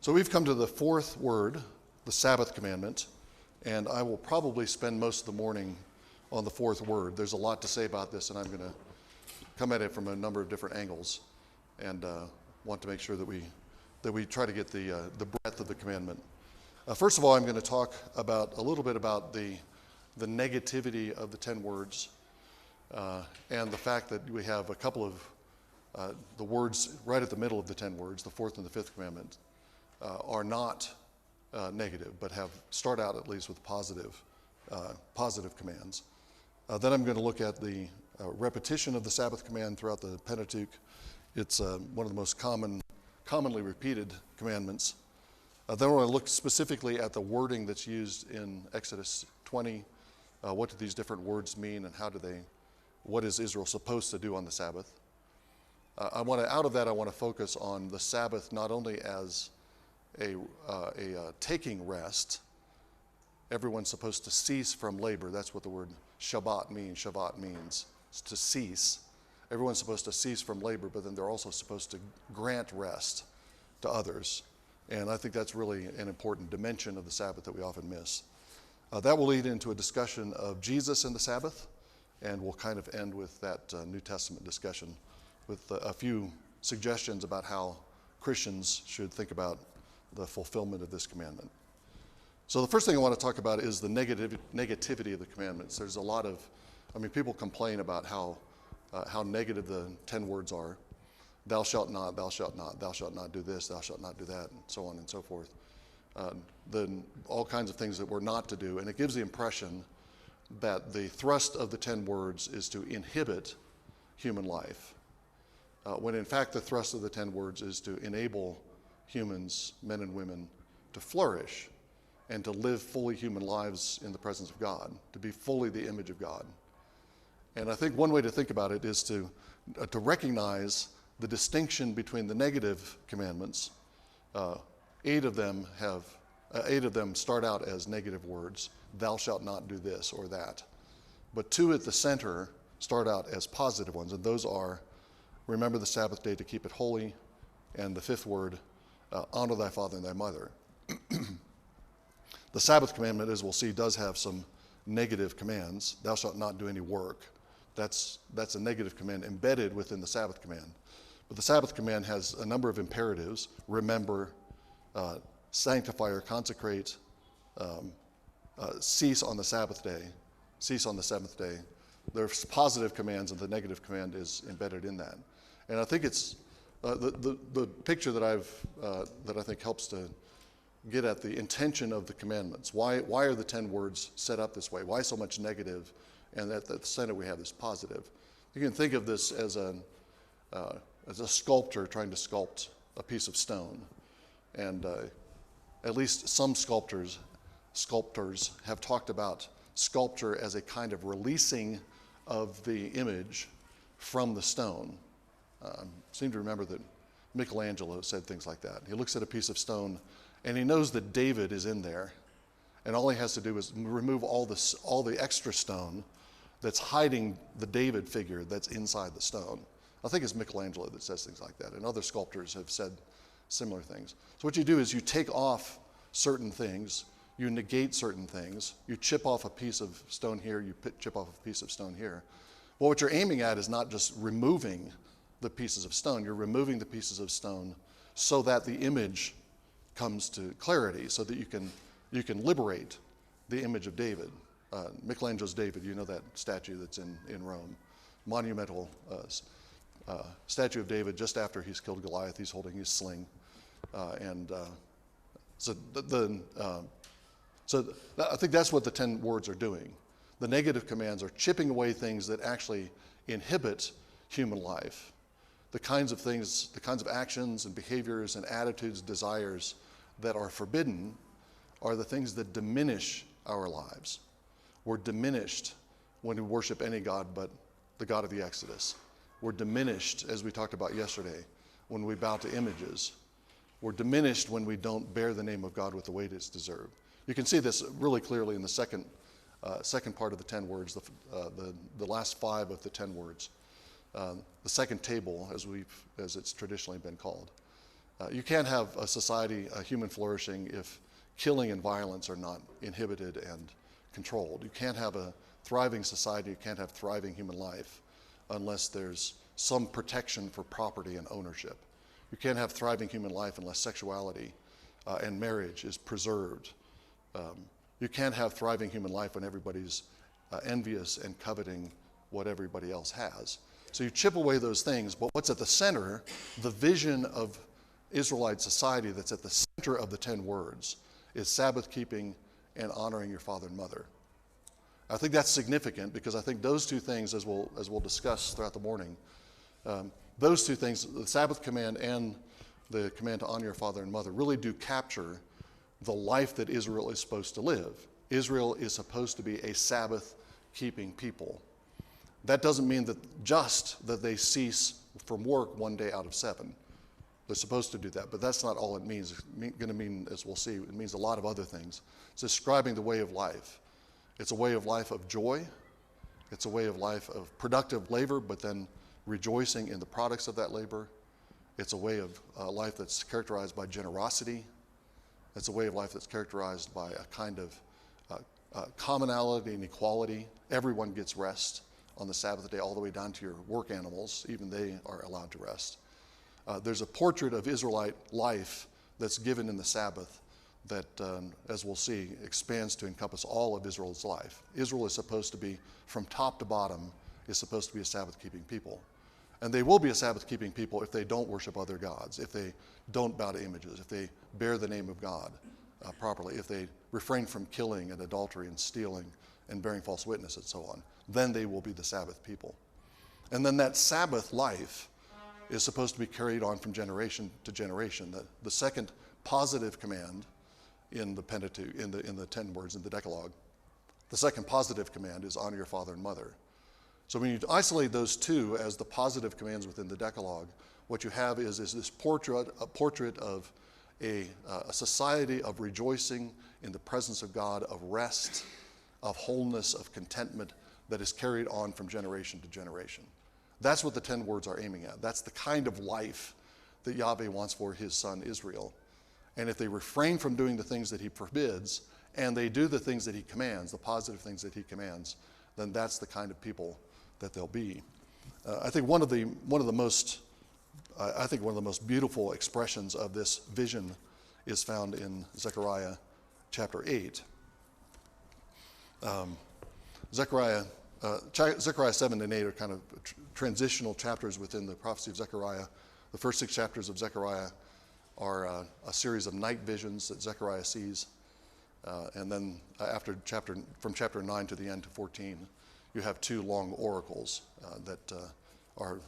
So we've come to the fourth word, the Sabbath commandment, and I will probably spend most of the morning on the fourth word. There's a lot to say about this, and I'm going to come at it from a number of different angles, and want to make sure that we try to get the breadth of the commandment. First of all, I'm going to talk a little bit about the negativity of the 10 words, and the fact that we have a couple of the words right at the middle of the 10 words, the fourth and the fifth commandment, are not negative, but start out at least with positive commands. Then I'm going to look at the repetition of the Sabbath command throughout the Pentateuch. It's one of the most commonly repeated commandments. Then we're going to look specifically at the wording that's used in Exodus 20. What do these different words mean, and what is Israel supposed to do on the Sabbath? Out of that, I want to focus on the Sabbath not only as a taking rest. Everyone's supposed to cease from labor. That's what the word Shabbat means. Shabbat means to cease. Everyone's supposed to cease from labor, but then they're also supposed to grant rest to others. And I think that's really an important dimension of the Sabbath that we often miss. That will lead into a discussion of Jesus and the Sabbath, and we'll kind of end with that New Testament discussion with a few suggestions about how Christians should think about the fulfillment of this commandment. So the first thing I want to talk about is the negativity of the commandments. There's a lot of, people complain about how negative the 10 words are. Thou shalt not, thou shalt not, thou shalt not do this, thou shalt not do that, and so on and so forth. All kinds of things that we're not to do, and it gives the impression that the thrust of the 10 words is to inhibit human life, when in fact the thrust of the 10 words is to enable humans, men and women, to flourish and to live fully human lives in the presence of God, to be fully the image of God. And I think one way to think about it is to recognize the distinction between the negative commandments. 8 of them start out as negative words. Thou shalt not do this or that. But 2 at the center start out as positive ones, and those are, remember the Sabbath day to keep it holy, and the 5th word, honor thy father and thy mother. The Sabbath commandment, as we'll see, does have some negative commands. Thou shalt not do any work. That's a negative command embedded within the Sabbath command. But the Sabbath command has a number of imperatives. Remember, sanctify or consecrate, cease on the Sabbath day, cease on the 7th day. There's positive commands, and the negative command is embedded in that. And I think it's the picture that I think helps to get at the intention of the commandments. Why are the 10 words set up this way? Why so much negative? And at the center we have this positive. You can think of this as a sculptor trying to sculpt a piece of stone. And at least some sculptors have talked about sculpture as a kind of releasing of the image from the stone. I seem to remember that Michelangelo said things like that. He looks at a piece of stone and he knows that David is in there, and all he has to do is remove all the extra stone that's hiding the David figure that's inside the stone. I think it's Michelangelo that says things like that, and other sculptors have said similar things. So what you do is you take off certain things, you negate certain things, you chip off a piece of stone here, you chip off a piece of stone here. Well, what you're aiming at is not just removing the pieces of stone, you're removing the pieces of stone so that the image comes to clarity, so that you can liberate the image of David. Michelangelo's David, you know that statue that's in Rome. Monumental statue of David just after he's killed Goliath. He's holding his sling. So I think that's what the 10 words are doing. The negative commands are chipping away things that actually inhibit human life. The kinds of things, the kinds of actions and behaviors and attitudes, desires that are forbidden are the things that diminish our lives. We're diminished when we worship any God but the God of the Exodus. We're diminished, as we talked about yesterday, when we bow to images. We're diminished when we don't bear the name of God with the weight it's deserved. You can see this really clearly in the second part of the 10 words, the last 5 of the 10 words. The second table, as it's traditionally been called. You can't have a society, a human flourishing, if killing and violence are not inhibited and controlled. You can't have a thriving society, you can't have thriving human life unless there's some protection for property and ownership. You can't have thriving human life unless sexuality and marriage is preserved. You can't have thriving human life when everybody's envious and coveting what everybody else has. So you chip away those things, but what's at the center, the vision of Israelite society that's at the center of the 10 words, is Sabbath keeping and honoring your father and mother. I think that's significant because I think those two things, as we'll discuss throughout the morning, those two things, the Sabbath command and the command to honor your father and mother, really do capture the life that Israel is supposed to live. Israel is supposed to be a Sabbath-keeping people. That doesn't mean that they cease from work one day out of 7. They're supposed to do that, but that's not all it means. It's going to mean, as we'll see, it means a lot of other things. It's describing the way of life. It's a way of life of joy. It's a way of life of productive labor, but then rejoicing in the products of that labor. It's a way of life that's characterized by generosity. It's a way of life that's characterized by a kind of commonality and equality. Everyone gets rest on the Sabbath day, all the way down to your work animals. Even they are allowed to rest. There's a portrait of Israelite life that's given in the Sabbath that, as we'll see, expands to encompass all of Israel's life. Israel is supposed to be, from top to bottom, is supposed to be a Sabbath-keeping people. And they will be a Sabbath-keeping people if they don't worship other gods, if they don't bow to images, if they bear the name of God properly, if they refrain from killing and adultery and stealing and bearing false witness and so on. Then they will be the Sabbath people. And then that Sabbath life is supposed to be carried on from generation to generation. The second positive command in the Pentateuch, in the 10 words in the Decalogue, the second positive command is honor your father and mother. So when you isolate those two as the positive commands within the Decalogue, what you have is this portrait of a society of rejoicing in the presence of God, of rest, of wholeness, of contentment that is carried on from generation to generation. That's what the 10 words are aiming at. That's the kind of life that Yahweh wants for his son Israel. And if they refrain from doing the things that he forbids, and they do the things that he commands, the positive things that he commands, then that's the kind of people that they'll be. I think one of the most beautiful expressions of this vision is found in Zechariah chapter 8. Zechariah 7 and 8 are kind of transitional chapters within the prophecy of Zechariah. The first 6 chapters of Zechariah are a series of night visions that Zechariah sees. And then from chapter 9 to the end to 14, you have 2 long oracles that are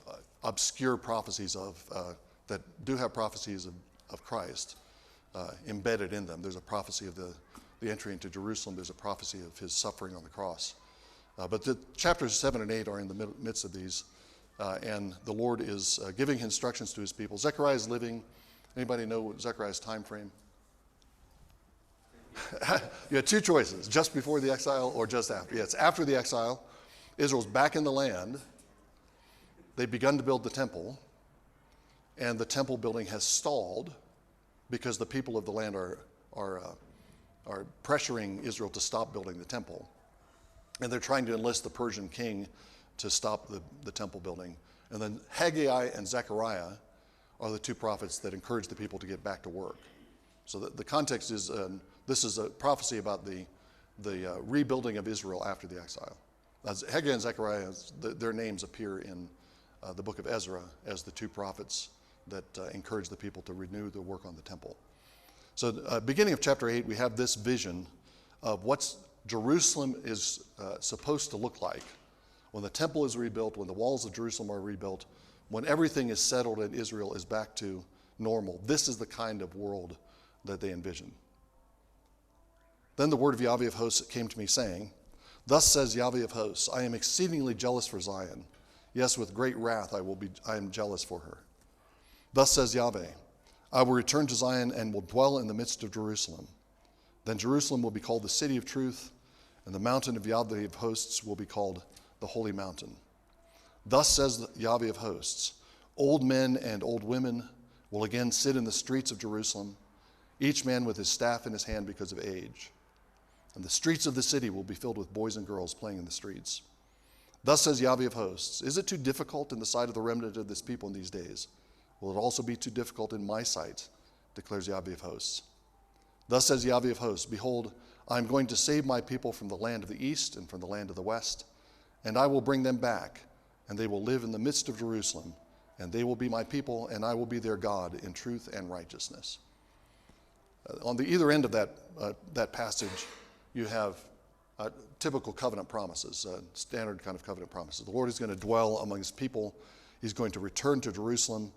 obscure prophecies that do have prophecies of Christ embedded in them. There's a prophecy of the entry into Jerusalem. There's a prophecy of his suffering on the cross. But the chapters 7 and 8 are in the midst of these, and the Lord is giving instructions to his people. Zechariah is living. Anybody know Zechariah's time frame? You had 2 choices, just before the exile or just after. Yeah, it's after the exile. Israel's back in the land. They've begun to build the temple, and the temple building has stalled because the people of the land are pressuring Israel to stop building the temple. And they're trying to enlist the Persian king to stop the temple building. And then Haggai and Zechariah are the 2 prophets that encourage the people to get back to work. So the context is, this is a prophecy about the rebuilding of Israel after the exile. As Haggai and Zechariah, their names appear in the book of Ezra as the 2 prophets that encourage the people to renew the work on the temple. So beginning of chapter 8, we have this vision of what's Jerusalem is supposed to look like when the temple is rebuilt, when the walls of Jerusalem are rebuilt, when everything is settled and Israel is back to normal. This is the kind of world that they envision. Then the word of Yahweh of hosts came to me, saying, Thus says Yahweh of hosts, I am exceedingly jealous for Zion. Yes, with great wrath I am jealous for her. Thus says Yahweh, I will return to Zion and will dwell in the midst of Jerusalem. Then Jerusalem will be called the city of truth, and the mountain of Yahweh of hosts will be called the holy mountain. Thus says Yahweh of hosts, old men and old women, will again sit in the streets of Jerusalem, each man with his staff in his hand because of age. And the streets of the city will be filled with boys and girls playing in the streets. Thus says Yahweh of hosts, is it too difficult in the sight of the remnant of this people in these days? Will it also be too difficult in my sight, declares Yahweh of hosts. Thus says Yahweh of hosts, behold, I am going to save my people from the land of the east and from the land of the west, and I will bring them back, and they will live in the midst of Jerusalem, and they will be my people, and I will be their God in truth and righteousness. On the either end of that passage, you have typical covenant promises, standard kind of covenant promises. The Lord is going to dwell among his people. He's going to return to Jerusalem.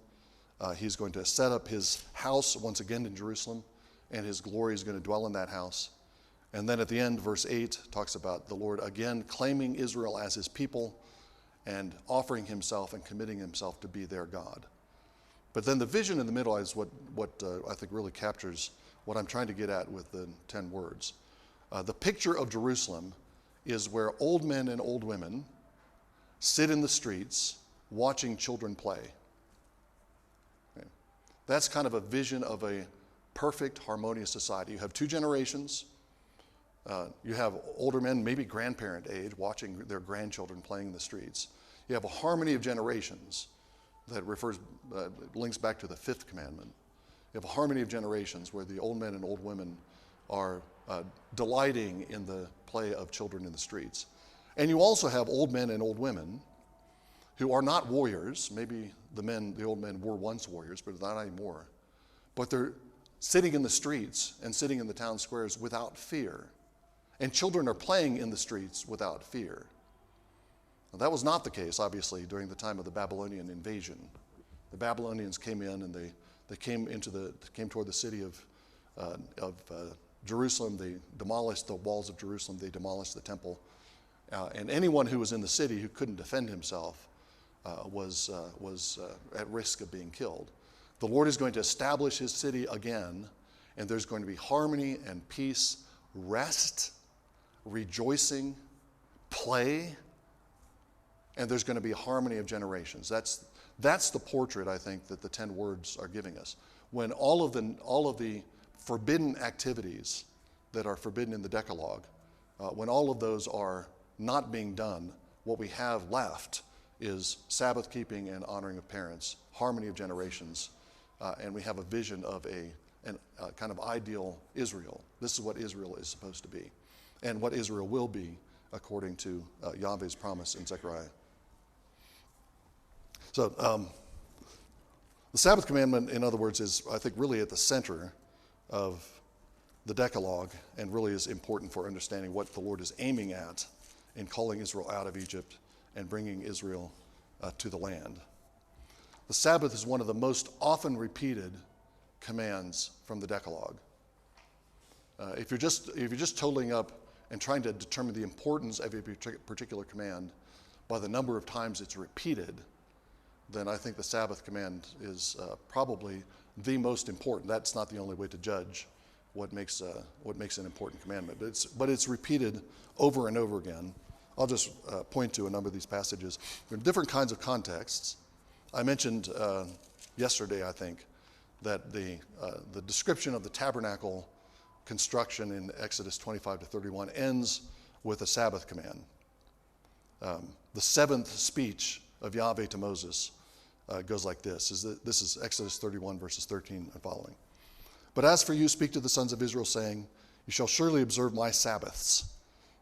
He's going to set up his house once again in Jerusalem, and his glory is going to dwell in that house. And then at the end, verse 8 talks about the Lord again claiming Israel as his people and offering himself and committing himself to be their God. But then the vision in the middle is what I think really captures what I'm trying to get at with the 10 words. The picture of Jerusalem is where old men and old women sit in the streets watching children play. Okay. That's kind of a vision of a perfect, harmonious society. You have two generations. You have older men, maybe grandparent age, watching their grandchildren playing in the streets. You have a harmony of generations that links back to the fifth commandment. You have a harmony of generations where the old men and old women are delighting in the play of children in the streets. And you also have old men and old women who are not warriors. Maybe the old men were once warriors, but not anymore. But they're sitting in the streets and sitting in the town squares without fear. And children are playing in the streets without fear. Now, that was not the case, obviously, during the time of the Babylonian invasion. The Babylonians came in and they came toward the city of Jerusalem. They demolished the walls of Jerusalem. They demolished the temple. And anyone who was in the city who couldn't defend himself was at risk of being killed. The Lord is going to establish his city again, and there's going to be harmony and peace, rest, rejoicing, play, and there's going to be a harmony of generations. That's the portrait, I think, that the 10 words are giving us. When all of the forbidden activities that are forbidden in the Decalogue, when all of those are not being done, what we have left is Sabbath keeping and honoring of parents, harmony of generations, and we have a vision of a kind of ideal Israel. This is what Israel is supposed to be, and what Israel will be according to Yahweh's promise in Zechariah. So the Sabbath commandment, in other words, is, I think, really at the center of the Decalogue and really is important for understanding what the Lord is aiming at in calling Israel out of Egypt and bringing Israel to the land. The Sabbath is one of the most often repeated commands from the Decalogue. If you're just totaling up and trying to determine the importance of a particular command by the number of times it's repeated, then I think the Sabbath command is probably the most important. That's not the only way to judge what makes an important commandment, but it's repeated over and over again. I'll just point to a number of these passages. There are different kinds of contexts. I mentioned yesterday, I think, that the description of the tabernacle construction in Exodus 25 to 31 ends with a Sabbath command. The seventh speech of Yahweh to Moses goes like this. This is Exodus 31, verses 13 and following. But as for you, speak to the sons of Israel, saying, you shall surely observe my Sabbaths,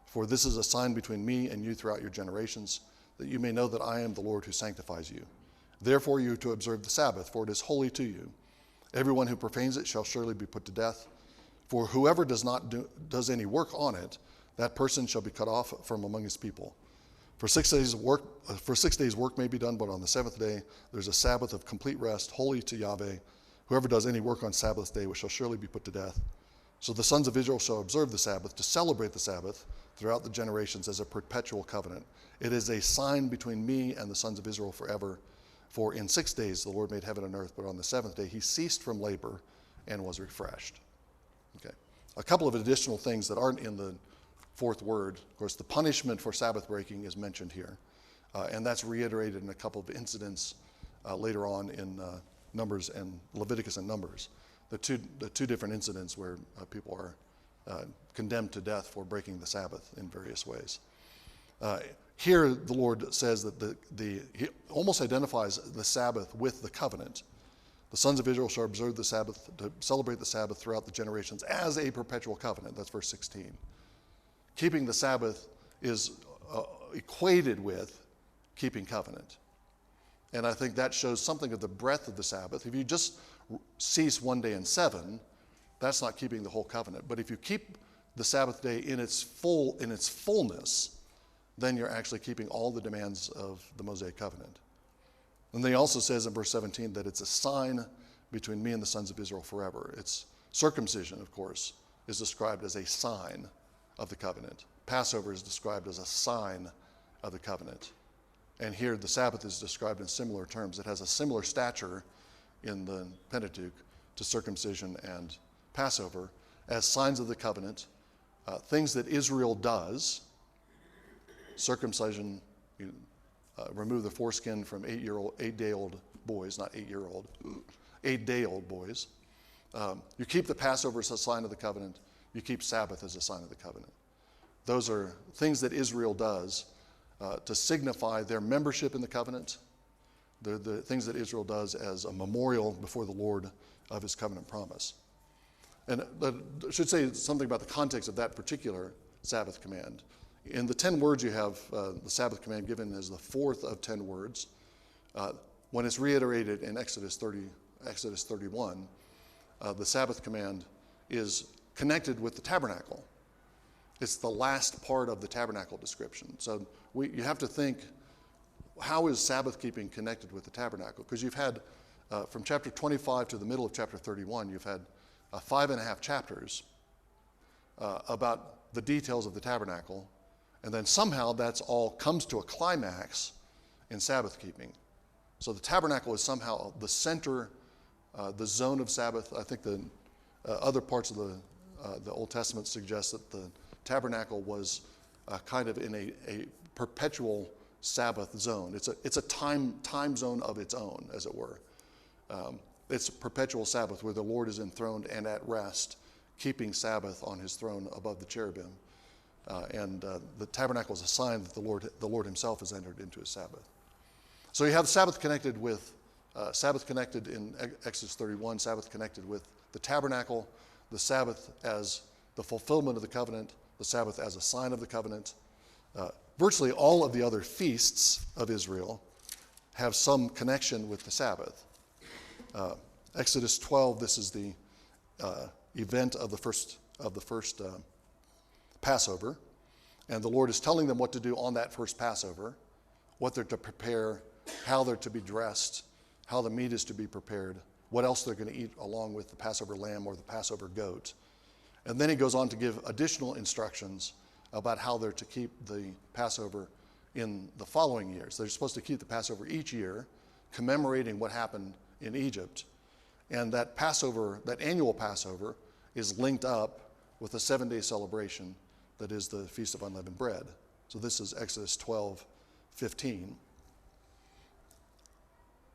for this is a sign between me and you throughout your generations, that you may know that I am the Lord who sanctifies you. Therefore you are to observe the Sabbath, for it is holy to you. Everyone who profanes it shall surely be put to death. For whoever does any work on it, that person shall be cut off from among his people. For 6 days work may be done, but on the seventh day there's a Sabbath of complete rest, holy to Yahweh. Whoever does any work on Sabbath day shall surely be put to death. So the sons of Israel shall observe the Sabbath, to celebrate the Sabbath throughout the generations as a perpetual covenant. It is a sign between me and the sons of Israel forever. For in 6 days the Lord made heaven and earth, but on the seventh day he ceased from labor and was refreshed. Okay. A couple of additional things that aren't in the fourth word. Of course, the punishment for Sabbath breaking is mentioned here, and that's reiterated in a couple of incidents later on Numbers and Leviticus and Numbers, the two different incidents where people are condemned to death for breaking the Sabbath in various ways. Here, the Lord says that he almost identifies the Sabbath with the covenant. The sons of Israel shall observe the Sabbath, to celebrate the Sabbath throughout the generations as a perpetual covenant. That's verse 16. Keeping the Sabbath is equated with keeping covenant. And I think that shows something of the breadth of the Sabbath. If you just cease one day in 7, that's not keeping the whole covenant. But if you keep the Sabbath day in its fullness, then you're actually keeping all the demands of the Mosaic covenant. And then he also says in verse 17 that it's a sign between me and the sons of Israel forever. It's circumcision, of course, is described as a sign of the covenant. Passover is described as a sign of the covenant. And here the Sabbath is described in similar terms. It has a similar stature in the Pentateuch to circumcision and Passover as signs of the covenant, things that Israel does. Circumcision, remove the foreskin from 8-day-old boys, not 8-year-old, 8-day-old boys. You keep the Passover as a sign of the covenant. You keep Sabbath as a sign of the covenant. Those are things that Israel does to signify their membership in the covenant. They're the things that Israel does as a memorial before the Lord of his covenant promise. And I should say something about the context of that particular Sabbath command. In the 10 words you have the Sabbath command given as the fourth of 10 words. When it's reiterated in Exodus 31, the Sabbath command is connected with the tabernacle. It's the last part of the tabernacle description. So you have to think, how is Sabbath keeping connected with the tabernacle? Because you've had, from chapter 25 to the middle of chapter 31, you've had 5.5 chapters about the details of the tabernacle. And then somehow that's all comes to a climax in Sabbath keeping. So the tabernacle is somehow the center, the zone of Sabbath. I think the other parts of the Old Testament suggest that the tabernacle was kind of in a perpetual Sabbath zone. It's a time zone of its own, as it were. It's a perpetual Sabbath where the Lord is enthroned and at rest, keeping Sabbath on his throne above the cherubim. And the tabernacle is a sign that the Lord himself has entered into his Sabbath. So you have Sabbath connected in Exodus 31, Sabbath connected with the tabernacle, the Sabbath as the fulfillment of the covenant, the Sabbath as a sign of the covenant. Virtually all of the other feasts of Israel have some connection with the Sabbath. Exodus 12, this is the event of the first Passover, and the Lord is telling them what to do on that first Passover, what they're to prepare, how they're to be dressed, how the meat is to be prepared, what else they're going to eat along with the Passover lamb or the Passover goat. And then he goes on to give additional instructions about how they're to keep the Passover in the following years. They're supposed to keep the Passover each year, commemorating what happened in Egypt. And that Passover, that annual Passover, is linked up with a 7-day celebration that is the Feast of Unleavened Bread. So this is Exodus 12:15.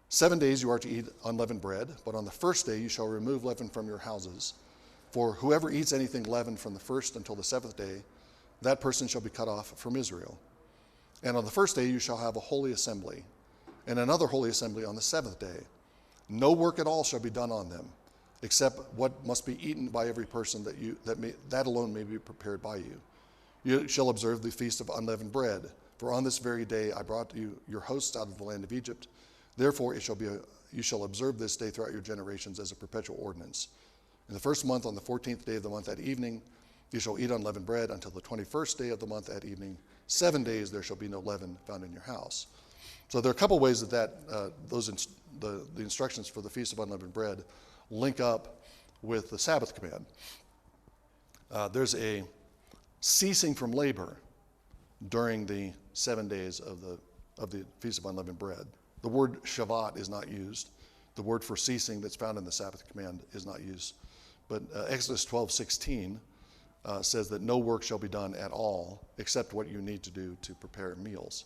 7 days you are to eat unleavened bread, but on the first day you shall remove leaven from your houses. For whoever eats anything leavened from the first until the 7th day, that person shall be cut off from Israel. And on the first day you shall have a holy assembly, and another holy assembly on the 7th day. No work at all shall be done on them, except what must be eaten by every person that alone may be prepared by you. You shall observe the Feast of Unleavened Bread, for on this very day I brought you your hosts out of the land of Egypt. Therefore you shall observe this day throughout your generations as a perpetual ordinance. In the first month, on the 14th day of the month at evening, you shall eat unleavened bread until the 21st day of the month at evening. 7 days there shall be no leaven found in your house. So there are a couple ways that the instructions for the Feast of Unleavened Bread link up with the Sabbath command. There's a ceasing from labor during the 7 days of the Feast of Unleavened Bread. The word Shabbat is not used. The word for ceasing that's found in the Sabbath command is not used. But Exodus 12:16 says that no work shall be done at all except what you need to do to prepare meals.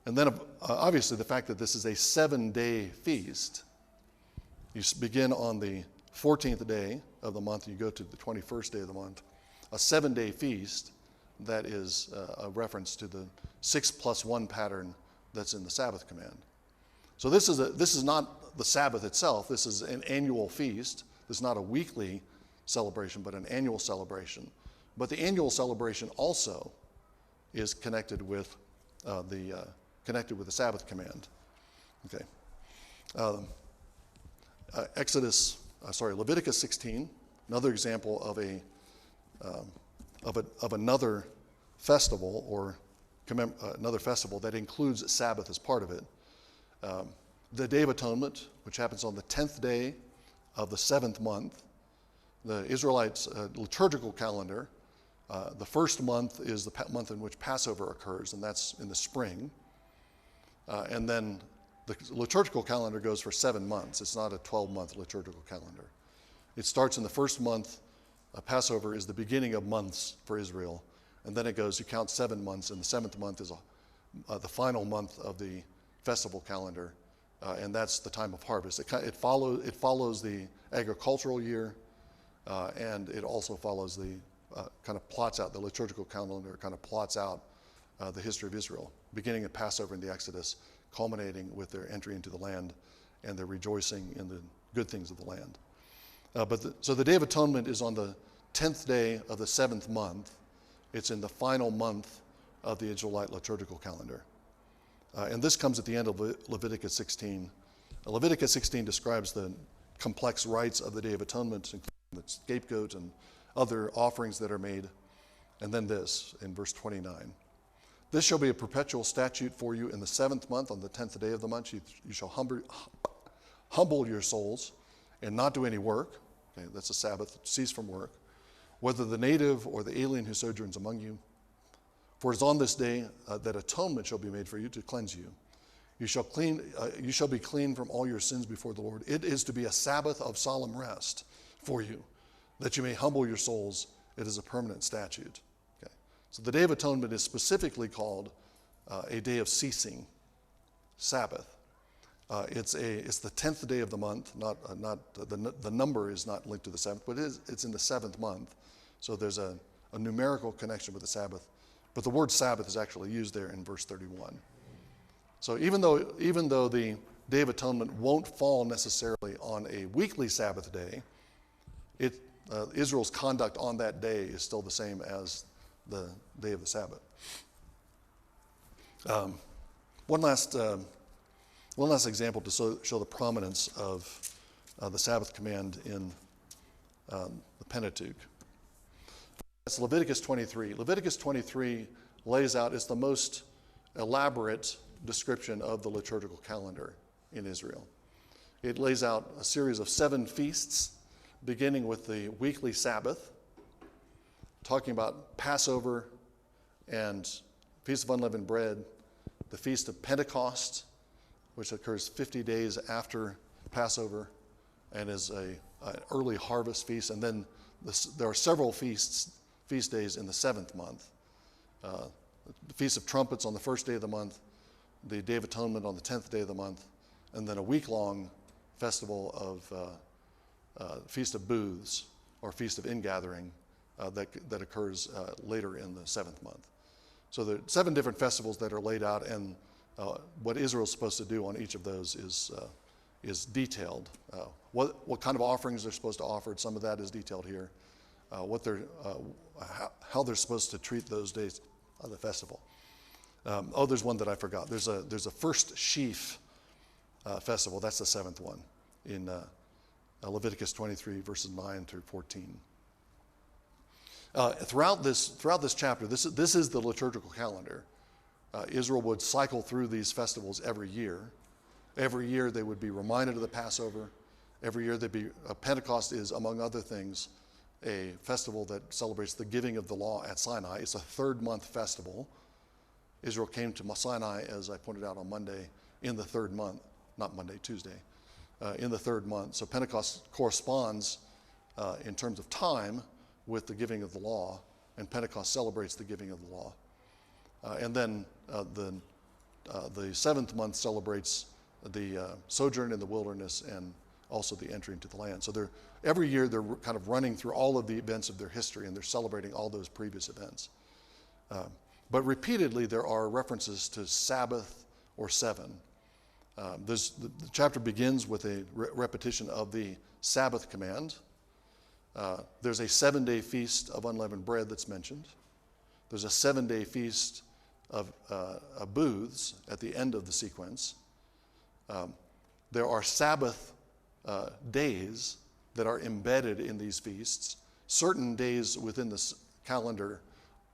And then obviously the fact that this is a 7-day feast You begin on the 14th day of the month, and you go to the 21st day of the month, a 7-day feast that is a reference to the 6+1 pattern that's in the Sabbath command. So this is not the Sabbath itself. This is an annual feast. This is not a weekly celebration, but an annual celebration. But the annual celebration also is connected with the Sabbath command. Okay. Leviticus 16, another example of another festival or another festival that includes Sabbath as part of it. The Day of Atonement, which happens on the 10th day of the 7th month. The Israelites' liturgical calendar, the first month is the month in which Passover occurs, and that's in the spring. And then the liturgical calendar goes for 7 months. It's not a 12-month liturgical calendar. It starts in the first month. Passover is the beginning of months for Israel. And then it goes, you count 7 months, and the 7th month is the final month of the festival calendar. And that's the time of harvest. It follows the agricultural year, and it also follows kind of plots out, the liturgical calendar kind of plots out the history of Israel, beginning at Passover in the Exodus, culminating with their entry into the land and their rejoicing in the good things of the land. So the Day of Atonement is on the 10th day of the 7th month. It's in the final month of the Israelite liturgical calendar. And this comes at the end of Leviticus 16. Leviticus 16 describes the complex rites of the Day of Atonement, including the scapegoat and other offerings that are made. And then this, in verse 29. This shall be a perpetual statute for you in the 7th month, on the 10th day of the month. You shall humble your souls and not do any work. Okay, that's a Sabbath. Cease from work. Whether the native or the alien who sojourns among you. For it is on this day that atonement shall be made for you to cleanse you. You shall be clean from all your sins before the Lord. It is to be a Sabbath of solemn rest for you, that you may humble your souls. It is a permanent statute. Okay. So the Day of Atonement is specifically called a day of ceasing, Sabbath. It's the 10th day of the month. The number is not linked to the 7th, but it's in the 7th month. So there's a numerical connection with the Sabbath. But the word Sabbath is actually used there in verse 31. So even though the Day of Atonement won't fall necessarily on a weekly Sabbath day, Israel's conduct on that day is still the same as the day of the Sabbath. One last example to show the prominence of the Sabbath command in the Pentateuch. That's Leviticus 23. Leviticus 23 lays out, it's the most elaborate description of the liturgical calendar in Israel. It lays out a series of 7 feasts, beginning with the weekly Sabbath, talking about Passover and Feast of Unleavened Bread, the Feast of Pentecost, which occurs 50 days after Passover and is an early harvest feast. And then there are several feast days in the 7th month. The Feast of Trumpets on the 1st day of the month, the Day of Atonement on the 10th day of the month, and then a week-long festival of Feast of Booths, or Feast of Ingathering, that occurs later in the 7th month. So there are 7 different festivals that are laid out, and what Israel's supposed to do on each of those is detailed. What kind of offerings they're supposed to offer, some of that is detailed here. How they're supposed to treat those days of the festival. There's one that I forgot. There's a first sheaf festival. That's the 7th one in Leviticus 23, verses 9 through 14. Throughout this chapter, this is the liturgical calendar. Israel would cycle through these festivals every year. Every year they would be reminded of the Passover. Every year Pentecost is, among other things, a festival that celebrates the giving of the law at Sinai. It's a 3rd month festival. Israel came to Sinai, as I pointed out on Monday, in the 3rd month, not Monday, Tuesday, in the 3rd month. So Pentecost corresponds in terms of time with the giving of the law, and Pentecost celebrates the giving of the law. And then the 7th month celebrates the sojourn in the wilderness and also the entry into the land. So every year they're kind of running through all of the events of their history, and they're celebrating all those previous events. But repeatedly there are references to Sabbath or seven. The chapter begins with a repetition of the Sabbath command. There's a 7-day feast of unleavened bread that's mentioned. There's a 7-day feast of booths at the end of the sequence. There are Sabbath days that are embedded in these feasts. Certain days within the calendar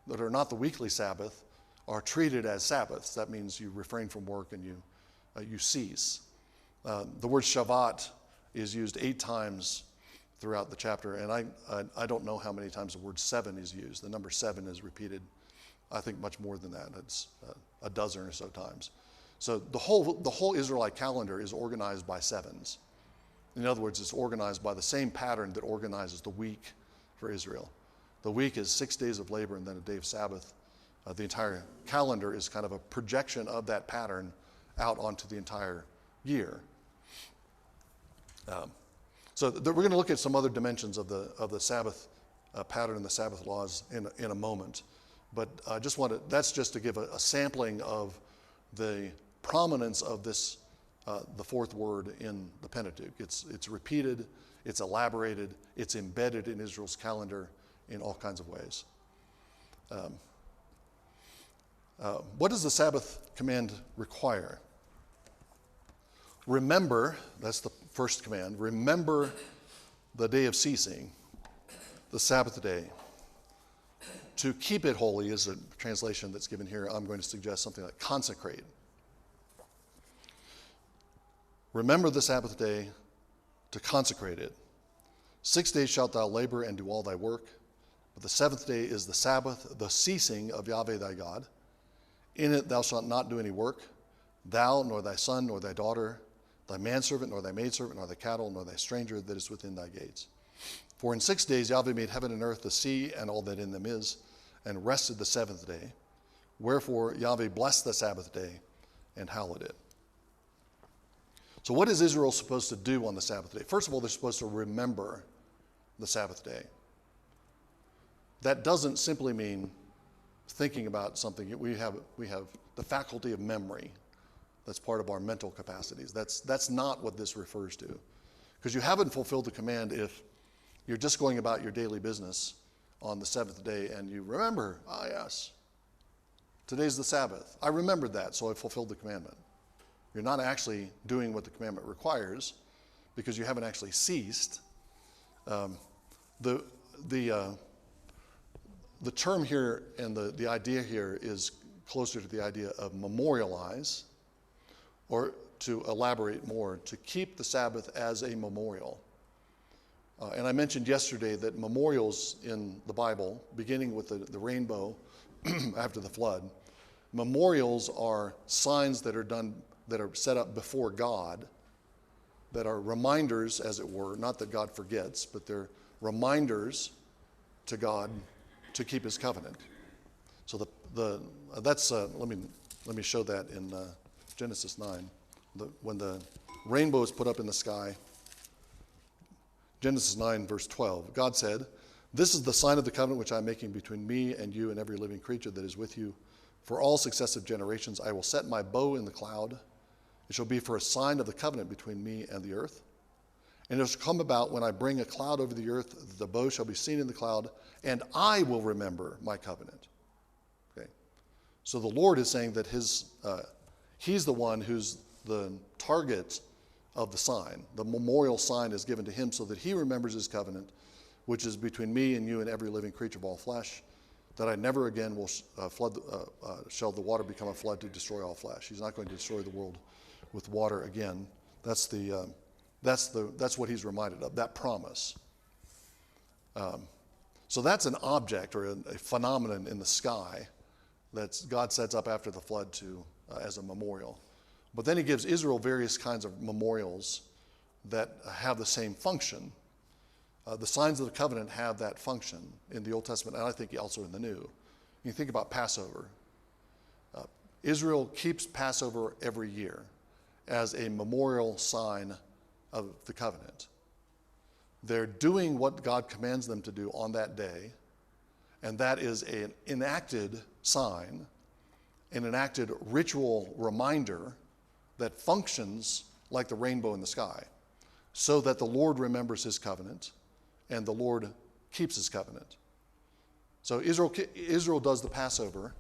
that are not the weekly Sabbath are treated as Sabbaths. That means you refrain from work and you cease. The word Shabbat is used 8 times throughout the chapter, and I don't know how many times the word 7 is used. The number 7 is repeated, I think, much more than that. It's a dozen or so times. So the whole Israelite calendar is organized by sevens. In other words, it's organized by the same pattern that organizes the week for Israel. The week is 6 days of labor and then a day of Sabbath. The entire calendar is kind of a projection of that pattern out onto the entire year. So we're going to look at some other dimensions of the Sabbath pattern and the Sabbath laws in a moment. But I just that's just to give a sampling of the prominence of this, the fourth word in the Pentateuch. It's repeated, it's elaborated, it's embedded in Israel's calendar in all kinds of ways. What does the Sabbath command require? Remember, that's the first command, remember the day of ceasing, the Sabbath day. To keep it holy is a translation that's given here. I'm going to suggest something like consecrate. Remember the Sabbath day to consecrate it. 6 days shalt thou labor and do all thy work, but the seventh day is the Sabbath, the ceasing of Yahweh thy God. In it thou shalt not do any work, thou, nor thy son, nor thy daughter, thy manservant, nor thy maidservant, nor thy cattle, nor thy stranger that is within thy gates. For in 6 days Yahweh made heaven and earth, the sea, and all that in them is, and rested the seventh day. Wherefore Yahweh blessed the Sabbath day and hallowed it. So what is Israel supposed to do on the Sabbath day? First of all, they're supposed to remember the Sabbath day. That doesn't simply mean thinking about something. We have the faculty of memory. That's part of our mental capacities. That's not what this refers to. Because you haven't fulfilled the command if you're just going about your daily business on the seventh day and you remember, yes, today's the Sabbath. I remembered that, so I fulfilled the commandment. You're not actually doing what the commandment requires because you haven't actually ceased. The term here and the idea here is closer to the idea of memorialize, or to elaborate more, to keep the Sabbath as a memorial. And I mentioned yesterday that memorials in the Bible, beginning with the rainbow after the flood, memorials are signs that are set up before God, that are reminders, as it were, not that God forgets, but they're reminders to God to keep his covenant. So let me show that in Genesis 9. When the rainbow is put up in the sky, Genesis 9, verse 12, God said, "This is the sign of the covenant which I am making between me and you and every living creature that is with you. For all successive generations I will set my bow in the cloud. It shall be for a sign of the covenant between me and the earth. And it shall come about when I bring a cloud over the earth, that the bow shall be seen in the cloud, and I will remember my covenant." Okay. So the Lord is saying that he's the one who's the target of the sign. The memorial sign is given to him so that he remembers his covenant, which is between me and you and every living creature of all flesh, that I never again will shall the water become a flood to destroy all flesh. He's not going to destroy the world with water again. That's what he's reminded of, that promise. So that's an object or a phenomenon in the sky that God sets up after the flood as a memorial. But then he gives Israel various kinds of memorials that have the same function. The signs of the covenant have that function in the Old Testament, and I think also in the New. You think about Passover. Israel keeps Passover every year as a memorial sign of the covenant. They're doing what God commands them to do on that day, and that is an enacted sign, an enacted ritual reminder that functions like the rainbow in the sky, so that the Lord remembers his covenant and the Lord keeps his covenant. So Israel does the Passover.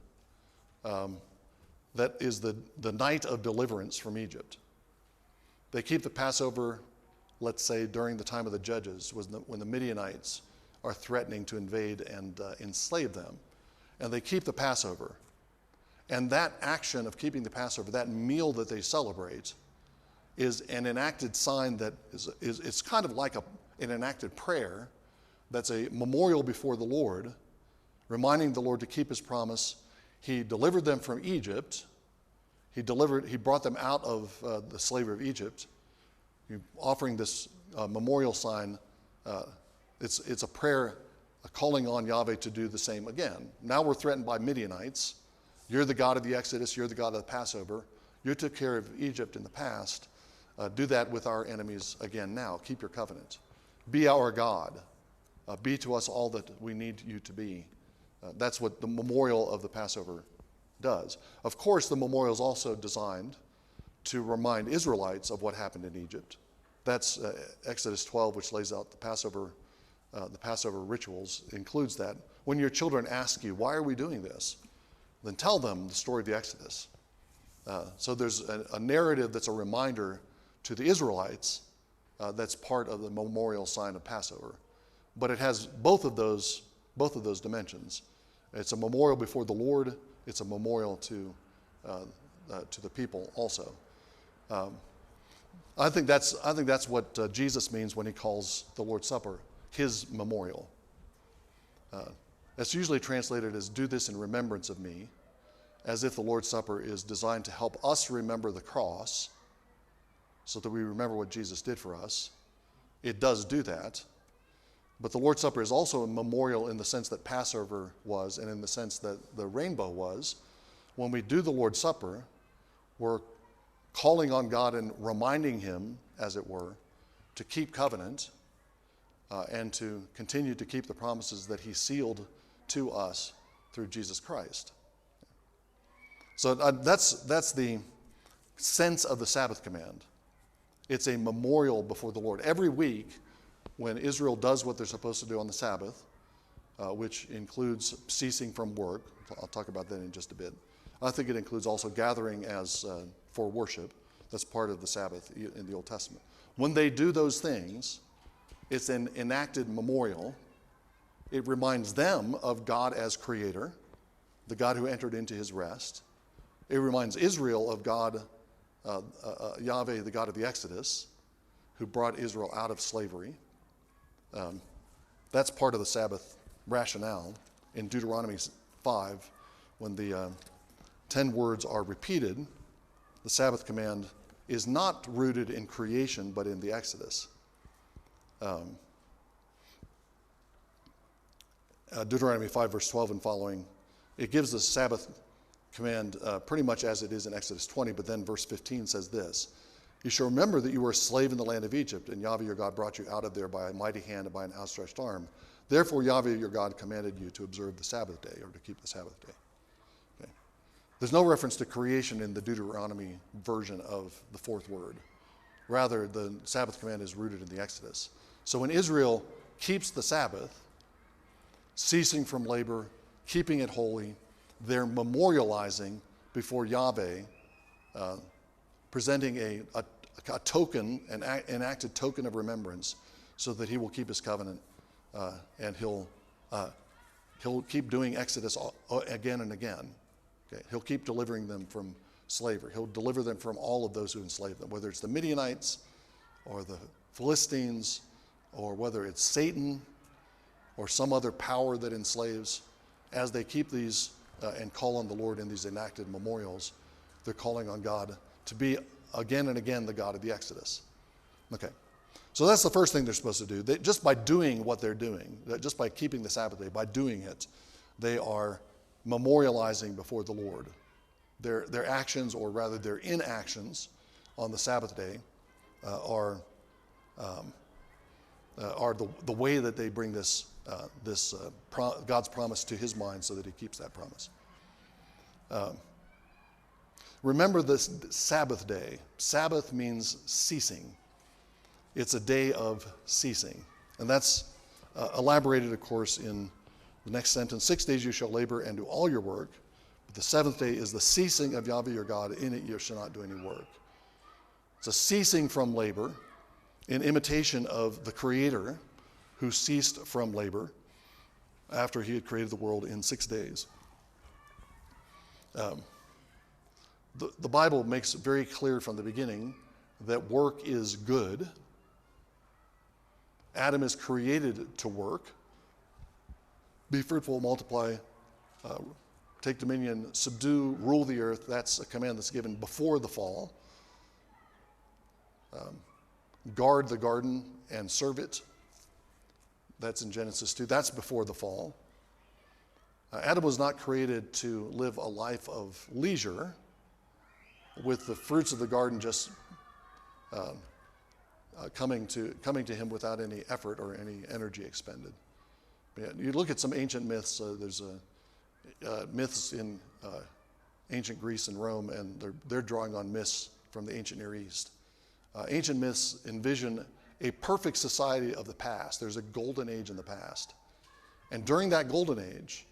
That is the night of deliverance from Egypt. They keep the Passover, let's say, during the time of the Judges, when the Midianites are threatening to invade and enslave them. And they keep the Passover. And that action of keeping the Passover, that meal that they celebrate, is an enacted sign that it's kind of like an enacted prayer that's a memorial before the Lord, reminding the Lord to keep his promise. He delivered them from Egypt. He brought them out of the slavery of Egypt. Offering this memorial sign, it's a prayer, a calling on Yahweh to do the same again. Now we're threatened by Midianites. You're the God of the Exodus. You're the God of the Passover. You took care of Egypt in the past. Do that with our enemies again now. Keep your covenant. Be our God. Be to us all that we need you to be. That's what the memorial of the Passover does. Of course, the memorial is also designed to remind Israelites of what happened in Egypt. That's Exodus 12, which lays out the Passover rituals, includes that. When your children ask you, why are we doing this? Then tell them the story of the Exodus. So there's a narrative that's a reminder to the Israelites that's part of the memorial sign of Passover. But it has both of those dimensions. It's a memorial before the Lord. It's a memorial to the people also. I think that's what Jesus means when he calls the Lord's Supper his memorial. It's usually translated as "do this in remembrance of me," as if the Lord's Supper is designed to help us remember the cross, so that we remember what Jesus did for us. It does do that. But the Lord's Supper is also a memorial in the sense that Passover was, and in the sense that the rainbow was. When we do the Lord's Supper, we're calling on God and reminding him, as it were, to keep covenant and to continue to keep the promises that he sealed to us through Jesus Christ. So that's the sense of the Sabbath command. It's a memorial before the Lord. Every week, when Israel does what they're supposed to do on the Sabbath, which includes ceasing from work, I'll talk about that in just a bit. I think it includes also gathering as for worship. That's part of the Sabbath in the Old Testament. When they do those things, it's an enacted memorial. It reminds them of God as creator, the God who entered into his rest. It reminds Israel of God, Yahweh, the God of the Exodus, who brought Israel out of slavery. That's part of the Sabbath rationale. In Deuteronomy 5, when the 10 words are repeated, the Sabbath command is not rooted in creation, but in the Exodus. Deuteronomy 5, verse 12 and following, it gives the Sabbath command pretty much as it is in Exodus 20, but then verse 15 says this: "You shall remember that you were a slave in the land of Egypt, and Yahweh your God brought you out of there by a mighty hand and by an outstretched arm. Therefore Yahweh your God commanded you to observe the Sabbath day," or to keep the Sabbath day. Okay. There's no reference to creation in the Deuteronomy version of the fourth word. Rather, the Sabbath command is rooted in the Exodus. So when Israel keeps the Sabbath, ceasing from labor, keeping it holy, they're memorializing before Yahweh, presenting a token, an enacted token of remembrance, so that he will keep his covenant, and he'll keep doing Exodus again and again. Okay? He'll keep delivering them from slavery. He'll deliver them from all of those who enslave them, whether it's the Midianites or the Philistines, or whether it's Satan or some other power that enslaves. As they keep these and call on the Lord in these enacted memorials, they're calling on God to be again and again the God of the Exodus. Okay, so that's the first thing they're supposed to do. Just by doing what they're doing, just by keeping the Sabbath day, by doing it, they are memorializing before the Lord. Their actions, or rather their inactions on the Sabbath day, are are the way that they bring God's promise to his mind so that he keeps that promise. Remember this Sabbath day. Sabbath means ceasing. It's a day of ceasing. And that's elaborated, of course, in the next sentence. 6 days you shall labor and do all your work. But the seventh day is the ceasing of Yahweh your God. In it you shall not do any work. It's a ceasing from labor in imitation of the Creator who ceased from labor after he had created the world in 6 days. The Bible makes it very clear from the beginning that work is good. Adam is created to work. Be fruitful, multiply, take dominion, subdue, rule the earth. That's a command that's given before the fall. Guard the garden and serve it. That's in Genesis 2. That's before the fall. Adam was not created to live a life of leisure with the fruits of the garden just coming to him without any effort or any energy expended. You look at some ancient myths. There's myths in ancient Greece and Rome, and they're drawing on myths from the ancient Near East. Ancient myths envision a perfect society of the past. There's a golden age in the past. And during that golden age,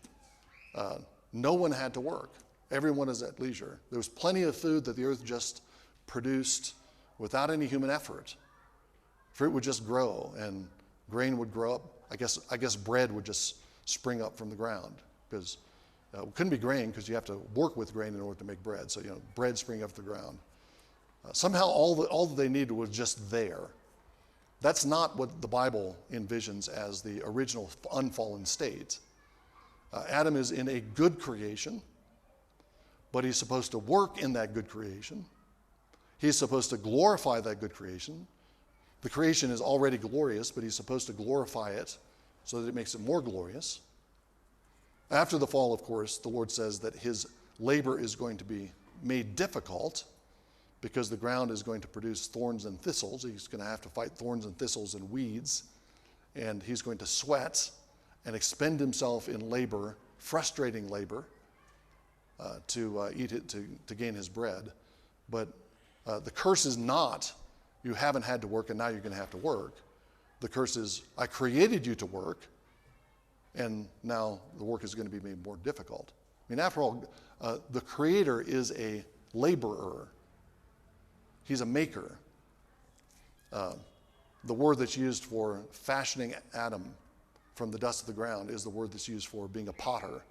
no one had to work. Everyone is at leisure. There was plenty of food that the earth just produced without any human effort. Fruit would just grow, and grain would grow up. I guess bread would just spring up from the ground, because it couldn't be grain because you have to work with grain in order to make bread. So bread spring up the ground. Somehow all that they needed was just there. That's not what the Bible envisions as the original unfallen state. Adam is in a good creation, but he's supposed to work in that good creation. He's supposed to glorify that good creation. The creation is already glorious, but he's supposed to glorify it so that it makes it more glorious. After the fall, of course, the Lord says that his labor is going to be made difficult because the ground is going to produce thorns and thistles. He's going to have to fight thorns and thistles and weeds, and he's going to sweat and expend himself in labor, frustrating labor, to eat it, to gain his bread. But the curse is not, you haven't had to work and now you're going to have to work. The curse is, I created you to work, and now the work is going to be made more difficult. I mean, after all, the Creator is a laborer. He's a maker. The word that's used for fashioning Adam from the dust of the ground is the word that's used for being a potter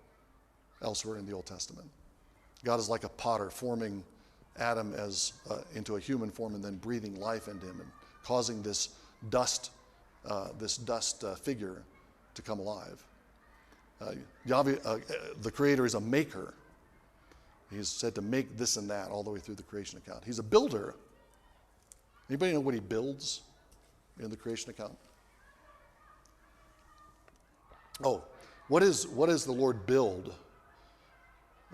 elsewhere in the Old Testament. God is like a potter, forming Adam into a human form and then breathing life into him and causing this dust figure to come alive. Yahweh, the Creator, is a maker. He's said to make this and that all the way through the creation account. He's a builder. Anybody know what he builds in the creation account? Oh, what does the Lord build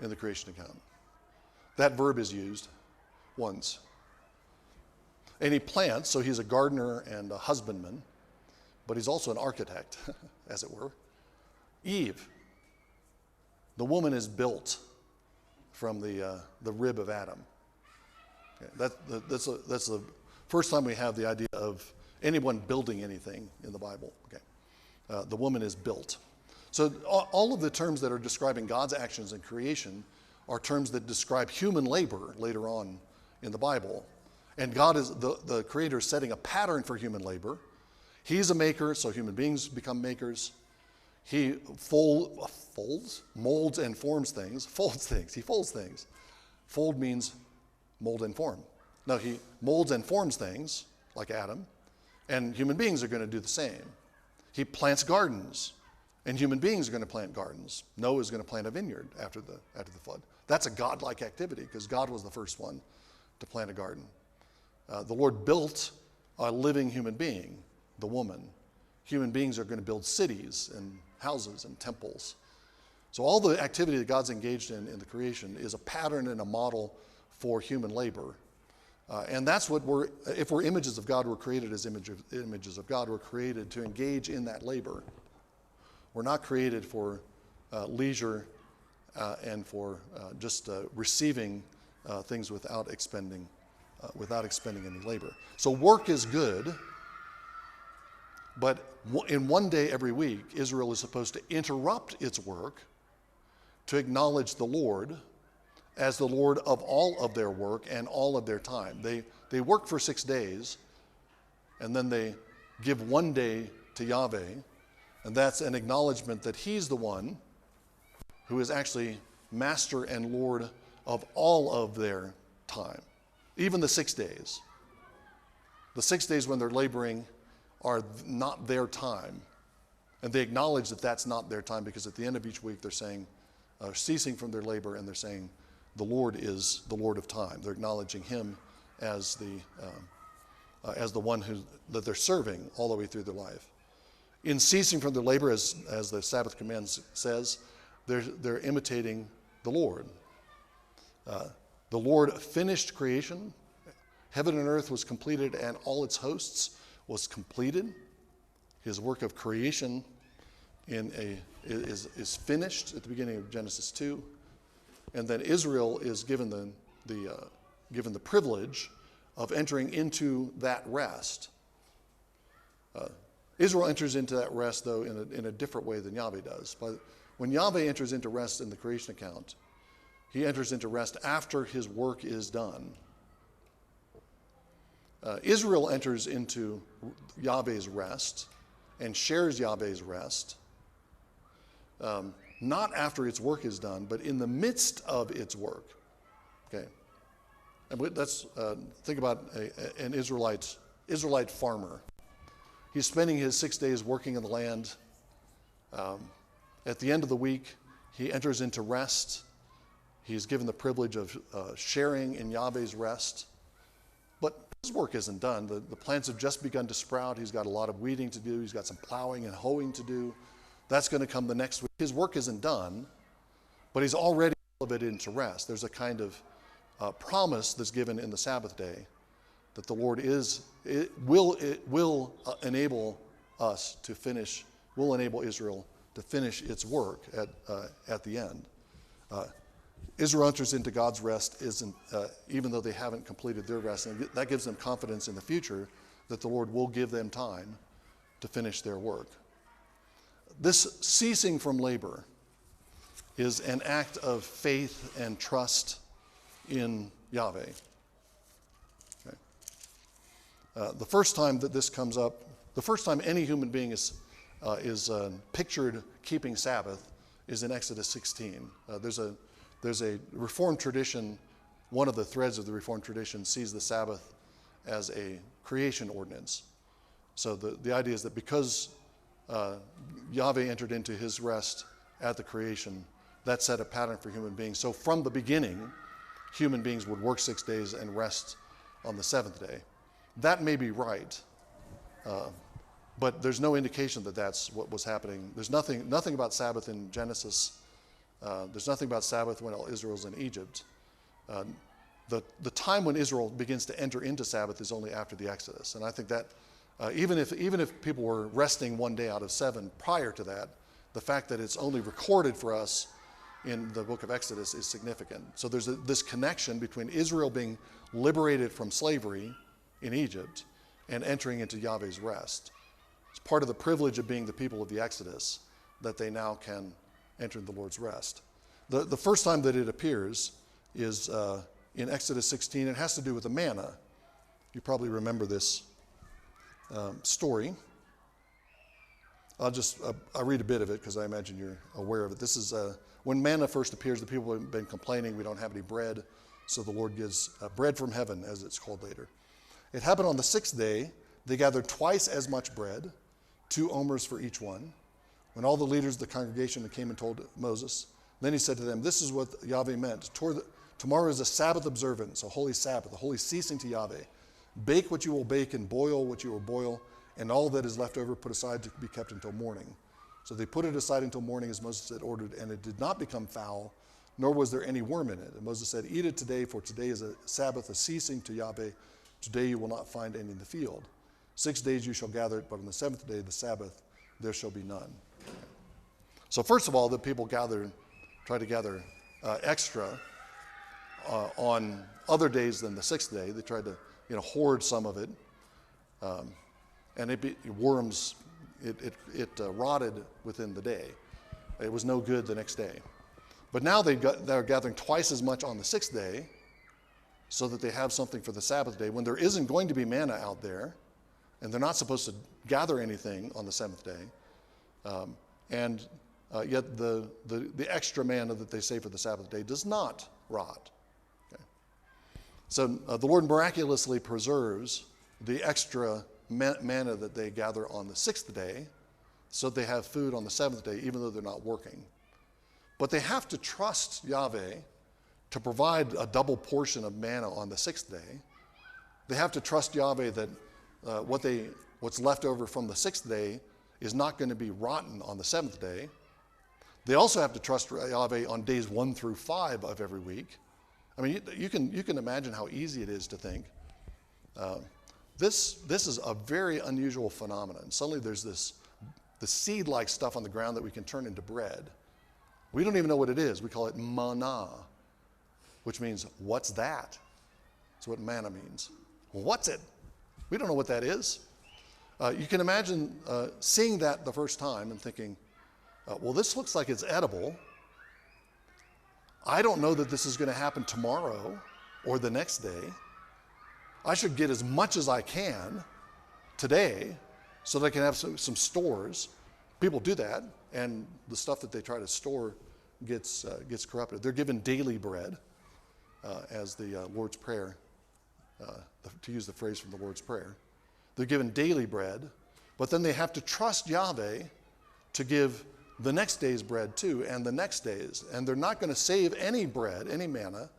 in the creation account? That verb is used once. And he plants, so he's a gardener and a husbandman, but he's also an architect, as it were. Eve, the woman, is built from the rib of Adam. Okay, that's the first time we have the idea of anyone building anything in the Bible. Okay, the woman is built. So all of the terms that are describing God's actions in creation are terms that describe human labor later on in the Bible. And God is the Creator is setting a pattern for human labor. He's a maker, so human beings become makers. He molds and forms things. He folds things. Fold means mold and form. No, he molds and forms things, like Adam, and human beings are going to do the same. He plants gardens, and human beings are going to plant gardens. Noah is going to plant a vineyard after the flood. That's a godlike activity, because God was the first one to plant a garden. The Lord built a living human being, the woman. Human beings are going to build cities and houses and temples. So all the activity that God's engaged in the creation is a pattern and a model for human labor. And that's what if we're images of God, we're created as images of God. We're created to engage in that labor. We're not created for leisure and for just receiving things without expending any labor. So work is good, but in one day every week, Israel is supposed to interrupt its work to acknowledge the Lord as the Lord of all of their work and all of their time. They work for 6 days, and then they give one day to Yahweh, and that's an acknowledgement that he's the one who is actually master and Lord of all of their time, even the 6 days. The 6 days when they're laboring are not their time, and they acknowledge that that's not their time, because at the end of each week they're saying, ceasing from their labor, and they're saying, the Lord is the Lord of time. They're acknowledging him as the one that they're serving all the way through their life. In ceasing from their labor, as the Sabbath command says, they're imitating the Lord. The Lord finished creation. Heaven and earth was completed, and all its hosts was completed. His work of creation is finished at the beginning of Genesis 2. And then Israel is given the privilege of entering into that rest. Israel enters into that rest, though, in a different way than Yahweh does. But when Yahweh enters into rest in the creation account, he enters into rest after his work is done. Israel enters into Yahweh's rest and shares Yahweh's rest, not after its work is done, but in the midst of its work. Okay, and let's think about an Israelite farmer. He's spending his 6 days working in the land. At the end of the week, he enters into rest. He's given the privilege of sharing in Yahweh's rest. But his work isn't done. The plants have just begun to sprout. He's got a lot of weeding to do. He's got some plowing and hoeing to do. That's going to come the next week. His work isn't done, but he's already elevated into rest. There's a kind of promise that's given in the Sabbath day that the Lord will enable us to finish, will enable Israel to finish its work at the end. Israel enters into God's rest, even though they haven't completed their rest, and that gives them confidence in the future that the Lord will give them time to finish their work. This ceasing from labor is an act of faith and trust in Yahweh. Okay. The first time that this comes up, the first time any human being is pictured keeping Sabbath is in Exodus 16. There's a Reformed tradition. One of the threads of the Reformed tradition sees the Sabbath as a creation ordinance. So the idea is that because Yahweh entered into his rest at the creation, that set a pattern for human beings. So from the beginning, human beings would work 6 days and rest on the seventh day. That may be right, but there's no indication that that's what was happening. There's nothing about Sabbath in Genesis. There's nothing about Sabbath when Israel's in Egypt. The time when Israel begins to enter into Sabbath is only after the Exodus. And I think that even if people were resting one day out of 7 prior to that, the fact that it's only recorded for us in the book of Exodus is significant. So there's this connection between Israel being liberated from slavery in Egypt and entering into Yahweh's rest. It's part of the privilege of being the people of the Exodus that they now can enter the Lord's rest. The first time that it appears is in Exodus 16. It has to do with the manna. You probably remember this story. I'll read a bit of it because I imagine you're aware of it. This is when manna first appears, the people have been complaining, we don't have any bread. So the Lord gives bread from heaven, as it's called later. It happened on the 6th day. They gathered twice as much bread, 2 omers for each one. When all the leaders of the congregation came and told Moses, then he said to them, this is what Yahweh meant. Tomorrow is a Sabbath observance, a holy Sabbath, a holy ceasing to Yahweh. Bake what you will bake and boil what you will boil, and all that is left over put aside to be kept until morning. So they put it aside until morning as Moses had ordered, and it did not become foul, nor was there any worm in it. And Moses said, eat it today, for today is a Sabbath, a ceasing to Yahweh. Today you will not find any in the field. 6 days you shall gather it, but on the seventh day, the Sabbath, there shall be none. So first of all, the people try to gather extra on other days than the sixth day. They tried to hoard some of it. And worms, it rotted within the day. It was no good the next day. But now they're gathering twice as much on the sixth day so that they have something for the Sabbath day when there isn't going to be manna out there, and they're not supposed to gather anything on the seventh day. Yet the extra manna that they save for the Sabbath day does not rot. Okay. So the Lord miraculously preserves the extra manna that they gather on the sixth day so they have food on the seventh day, even though they're not working. But they have to trust Yahweh to provide a double portion of manna on the sixth day. They have to trust Yahweh that what's left over from the sixth day is not going to be rotten on the seventh day. They also have to trust Yahweh on days 1 through 5 of every week. I mean, you can imagine how easy it is to think. This is a very unusual phenomenon. Suddenly there's the seed-like stuff on the ground that we can turn into bread. We don't even know what it is. We call it manna, which means, what's that? That's what manna means. Well, what's it? We don't know what that is. You can imagine seeing that the first time and thinking, well, this looks like it's edible. I don't know that this is going to happen tomorrow or the next day. I should get as much as I can today so that I can have some stores. People do that, and the stuff that they try to store gets corrupted. They're given daily bread as the Lord's Prayer, to use the phrase from the Lord's Prayer. They're given daily bread, but then they have to trust Yahweh to give the next day's bread too, and the next day's. And they're not going to save any bread, any manna,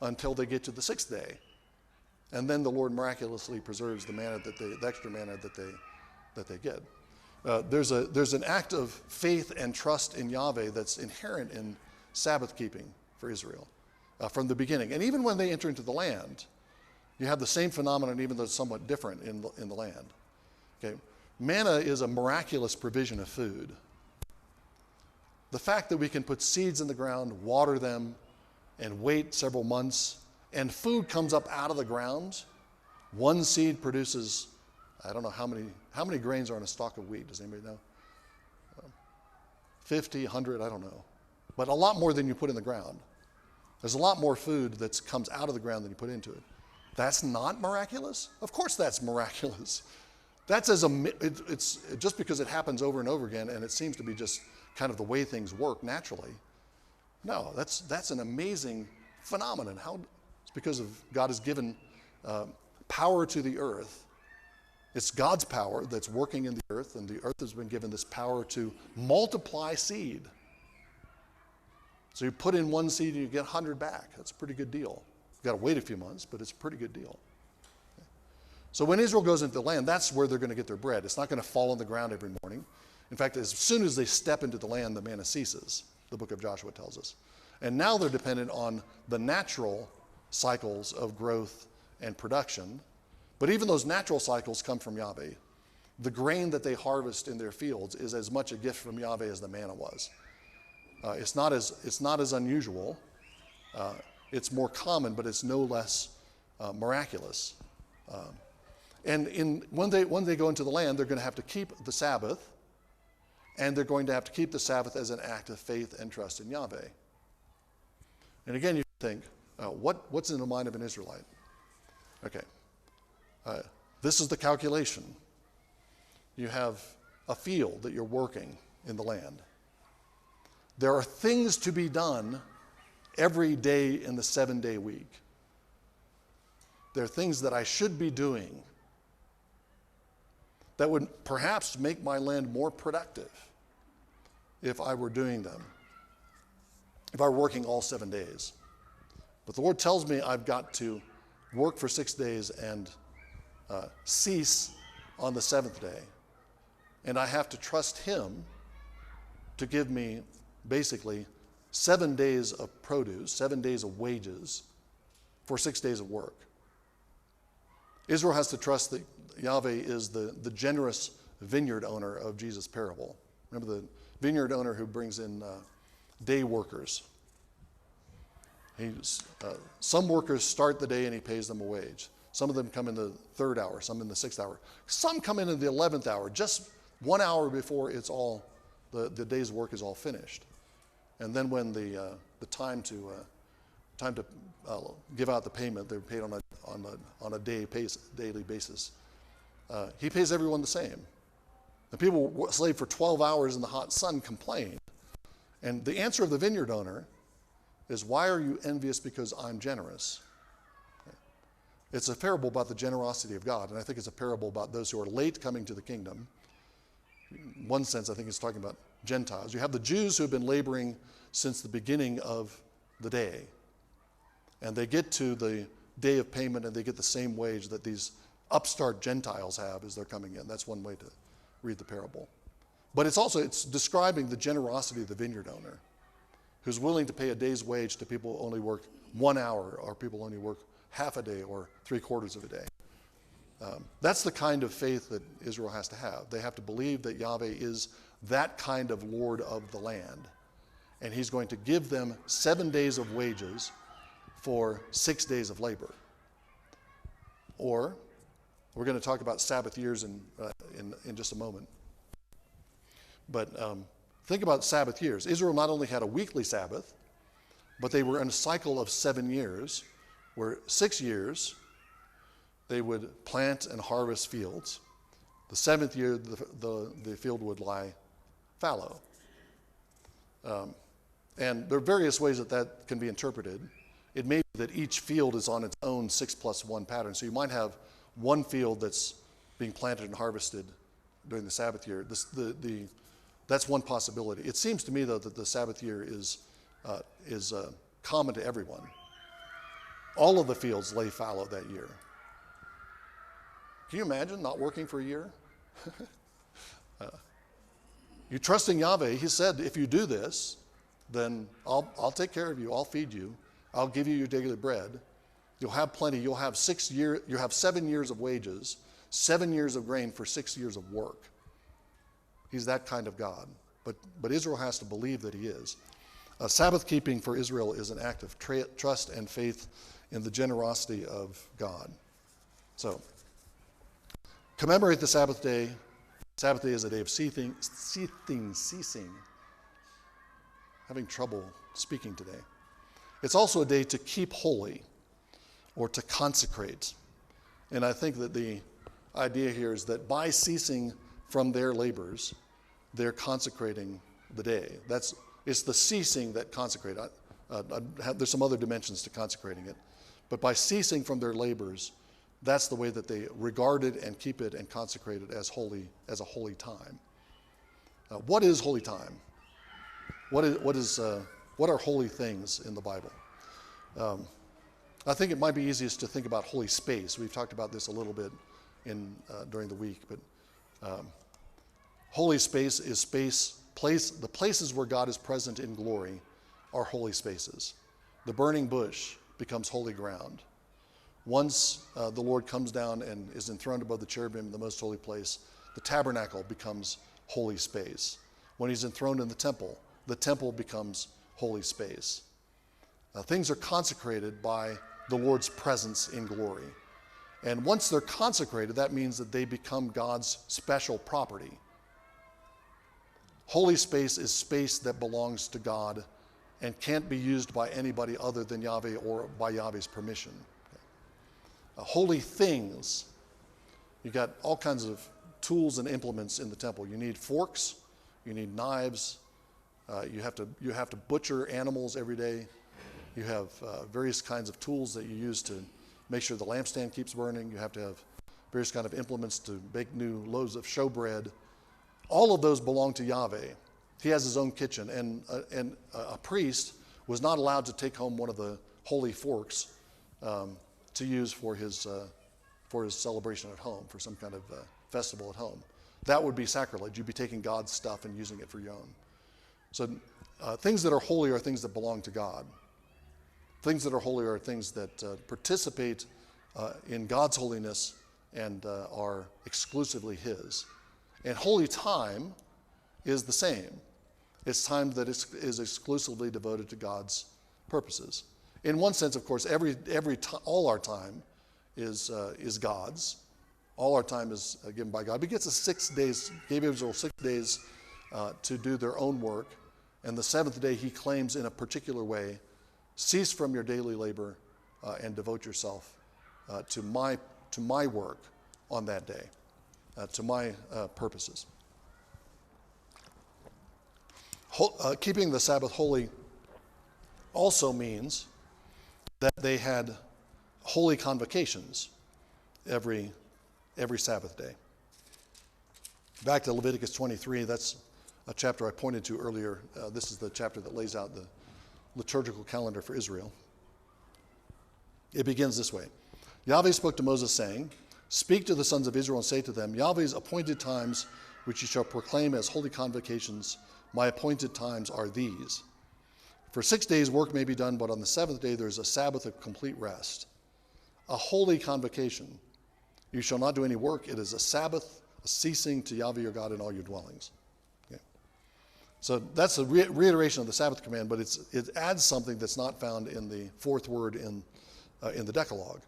until they get to the sixth day. And then the Lord miraculously preserves the extra manna that they get. There's an act of faith and trust in Yahweh that's inherent in Sabbath keeping for Israel from the beginning. And even when they enter into the land, you have the same phenomenon, even though it's somewhat different in the land. Okay, manna is a miraculous provision of food. The fact that we can put seeds in the ground, water them, and wait several months, and food comes up out of the ground. One seed produces, I don't know how many grains are on a stalk of wheat. Does anybody know? 50, 100, I don't know. But a lot more than you put in the ground. There's a lot more food that comes out of the ground than you put into it. That's not miraculous? Of course that's miraculous. That's it's just because it happens over and over again and it seems to be just kind of the way things work naturally. No, that's an amazing phenomenon. It's because God has given power to the earth. It's God's power that's working in the earth, and the earth has been given this power to multiply seed. So you put in one seed and you get 100 back. That's a pretty good deal. You've got to wait a few months, but it's a pretty good deal. So when Israel goes into the land, that's where they're going to get their bread. It's not going to fall on the ground every morning. In fact, as soon as they step into the land, the manna ceases, the book of Joshua tells us. And now they're dependent on the natural cycles of growth and production. But even those natural cycles come from Yahweh. The grain that they harvest in their fields is as much a gift from Yahweh as the manna was. It's not as unusual. It's more common, but it's no less miraculous. And when they go into the land, they're going to have to keep the Sabbath, and they're going to have to keep the Sabbath as an act of faith and trust in Yahweh. And again, you think, what's in the mind of an Israelite? Okay. This is the calculation. You have a field that you're working in the land. There are things to be done every day in the 7-day week. There are things that I should be doing that would perhaps make my land more productive if I were doing them, if I were working all 7 days. But the Lord tells me I've got to work for 6 days and cease on the 7th day. And I have to trust Him to give me basically 7 days of produce, 7 days of wages for 6 days of work. Israel has to trust that Yahweh is the generous vineyard owner of Jesus' parable. Remember the vineyard owner who brings in day workers. Some workers start the day and he pays them a wage. Some of them come in the 3rd hour, some in the 6th hour. Some come in the 11th hour, just 1 hour before it's all the day's work is all finished. And then when the time to give out the payment, they're paid on a daily basis. He pays everyone the same. The people who slave for 12 hours in the hot sun complain. And the answer of the vineyard owner is, why are you envious because I'm generous? It's a parable about the generosity of God, and I think it's a parable about those who are late coming to the kingdom. In one sense, I think it's talking about Gentiles. You have the Jews who have been laboring since the beginning of the day, and they get to the day of payment and they get the same wage that these upstart Gentiles have as they're coming in. That's one way to read the parable. But it's describing the generosity of the vineyard owner, who's willing to pay a day's wage to people who only work 1 hour, or people who only work half a day or 3/4 of a day. That's the kind of faith that Israel has to have. They have to believe that Yahweh is that kind of Lord of the land, and he's going to give them 7 days of wages for 6 days of labor. Or, we're going to talk about Sabbath years in just a moment. But think about Sabbath years. Israel not only had a weekly Sabbath, but they were in a cycle of 7 years, where 6 years they would plant and harvest fields. The 7th year, the field would lie fallow. And there are various ways that can be interpreted. It may be that each field is on its own 6+1 pattern. So you might have one field that's being planted and harvested during the Sabbath year. That's one possibility. It seems to me, though, that the Sabbath year is common to everyone. All of the fields lay fallow that year. Can you imagine not working for a year? You trust in Yahweh. He said, if you do this, then I'll take care of you. I'll feed you. I'll give you your daily bread. You'll have plenty. You'll have 7 years of wages, 7 years of grain for 6 years of work. He's that kind of God. But Israel has to believe that he is. Sabbath keeping for Israel is an act of trust and faith in the generosity of God. So, commemorate the Sabbath day. Sabbath day is a day of ceasing. Having trouble speaking today. It's also a day to keep holy or to consecrate. And I think that the idea here is that by ceasing from their labors, they're consecrating the day. It's the ceasing that consecrate. There's some other dimensions to consecrating it. But by ceasing from their labors, that's the way that they regard it and keep it and consecrate it as a holy time. What is holy time? What are holy things in the Bible? I think it might be easiest to think about holy space. We've talked about this a little bit during the week, but holy space is the places where God is present in glory are holy spaces. The burning bush becomes holy ground. Once the Lord comes down and is enthroned above the cherubim in the most holy place, the tabernacle becomes holy space. When he's enthroned in the temple becomes holy space. Things are consecrated by the Lord's presence in glory. And once they're consecrated, that means that they become God's special property. Holy space is space that belongs to God and can't be used by anybody other than Yahweh or by Yahweh's permission. Holy things, you got all kinds of tools and implements in the temple. You need forks, you need knives, you have to butcher animals every day. You have various kinds of tools that you use to make sure the lampstand keeps burning. You have to have various kind of implements to bake new loaves of showbread. All of those belong to Yahweh. He has his own kitchen, and a priest was not allowed to take home one of the holy forks to use for his celebration at home, for some kind of festival at home. That would be sacrilege. You'd be taking God's stuff and using it for your own. So Things that are holy are things that belong to God. Things that are holy are things that participate in God's holiness and are exclusively His. And holy time is the same. It's time that is exclusively devoted to God's purposes. In one sense, of course, all our time is God's. All our time is given by God. But He gave Israel 6 days to do their own work. And the seventh day He claims in a particular way, cease from your daily labor and devote yourself to my work on that day, to my purposes. Keeping the Sabbath holy also means that they had holy convocations every Sabbath day. Back to Leviticus 23, that's a chapter I pointed to earlier. This is the chapter that lays out the liturgical calendar for Israel. It begins this way. Yahweh spoke to Moses, saying, speak to the sons of Israel and say to them, Yahweh's appointed times, which you shall proclaim as holy convocations, my appointed times are these. For 6 days work may be done, but on the seventh day there is a Sabbath of complete rest, a holy convocation. You shall not do any work. It is a Sabbath, a ceasing to Yahweh your God in all your dwellings. Okay. So that's a reiteration of the Sabbath command, but it adds something that's not found in the fourth word in the Decalogue.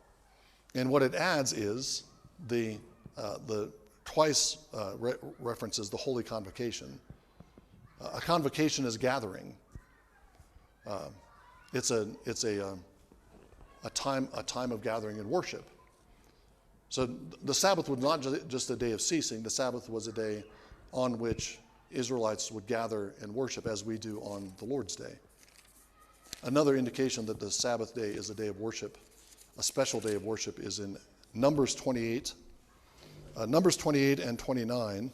And what it adds is the twice references the holy convocation. A convocation is gathering. It's a time of gathering and worship. So the Sabbath was not just a day of ceasing. The Sabbath was a day on which Israelites would gather and worship as we do on the Lord's Day. Another indication that the Sabbath day is a day of worship, a special day of worship, is in Numbers 28. Numbers 28 and 29.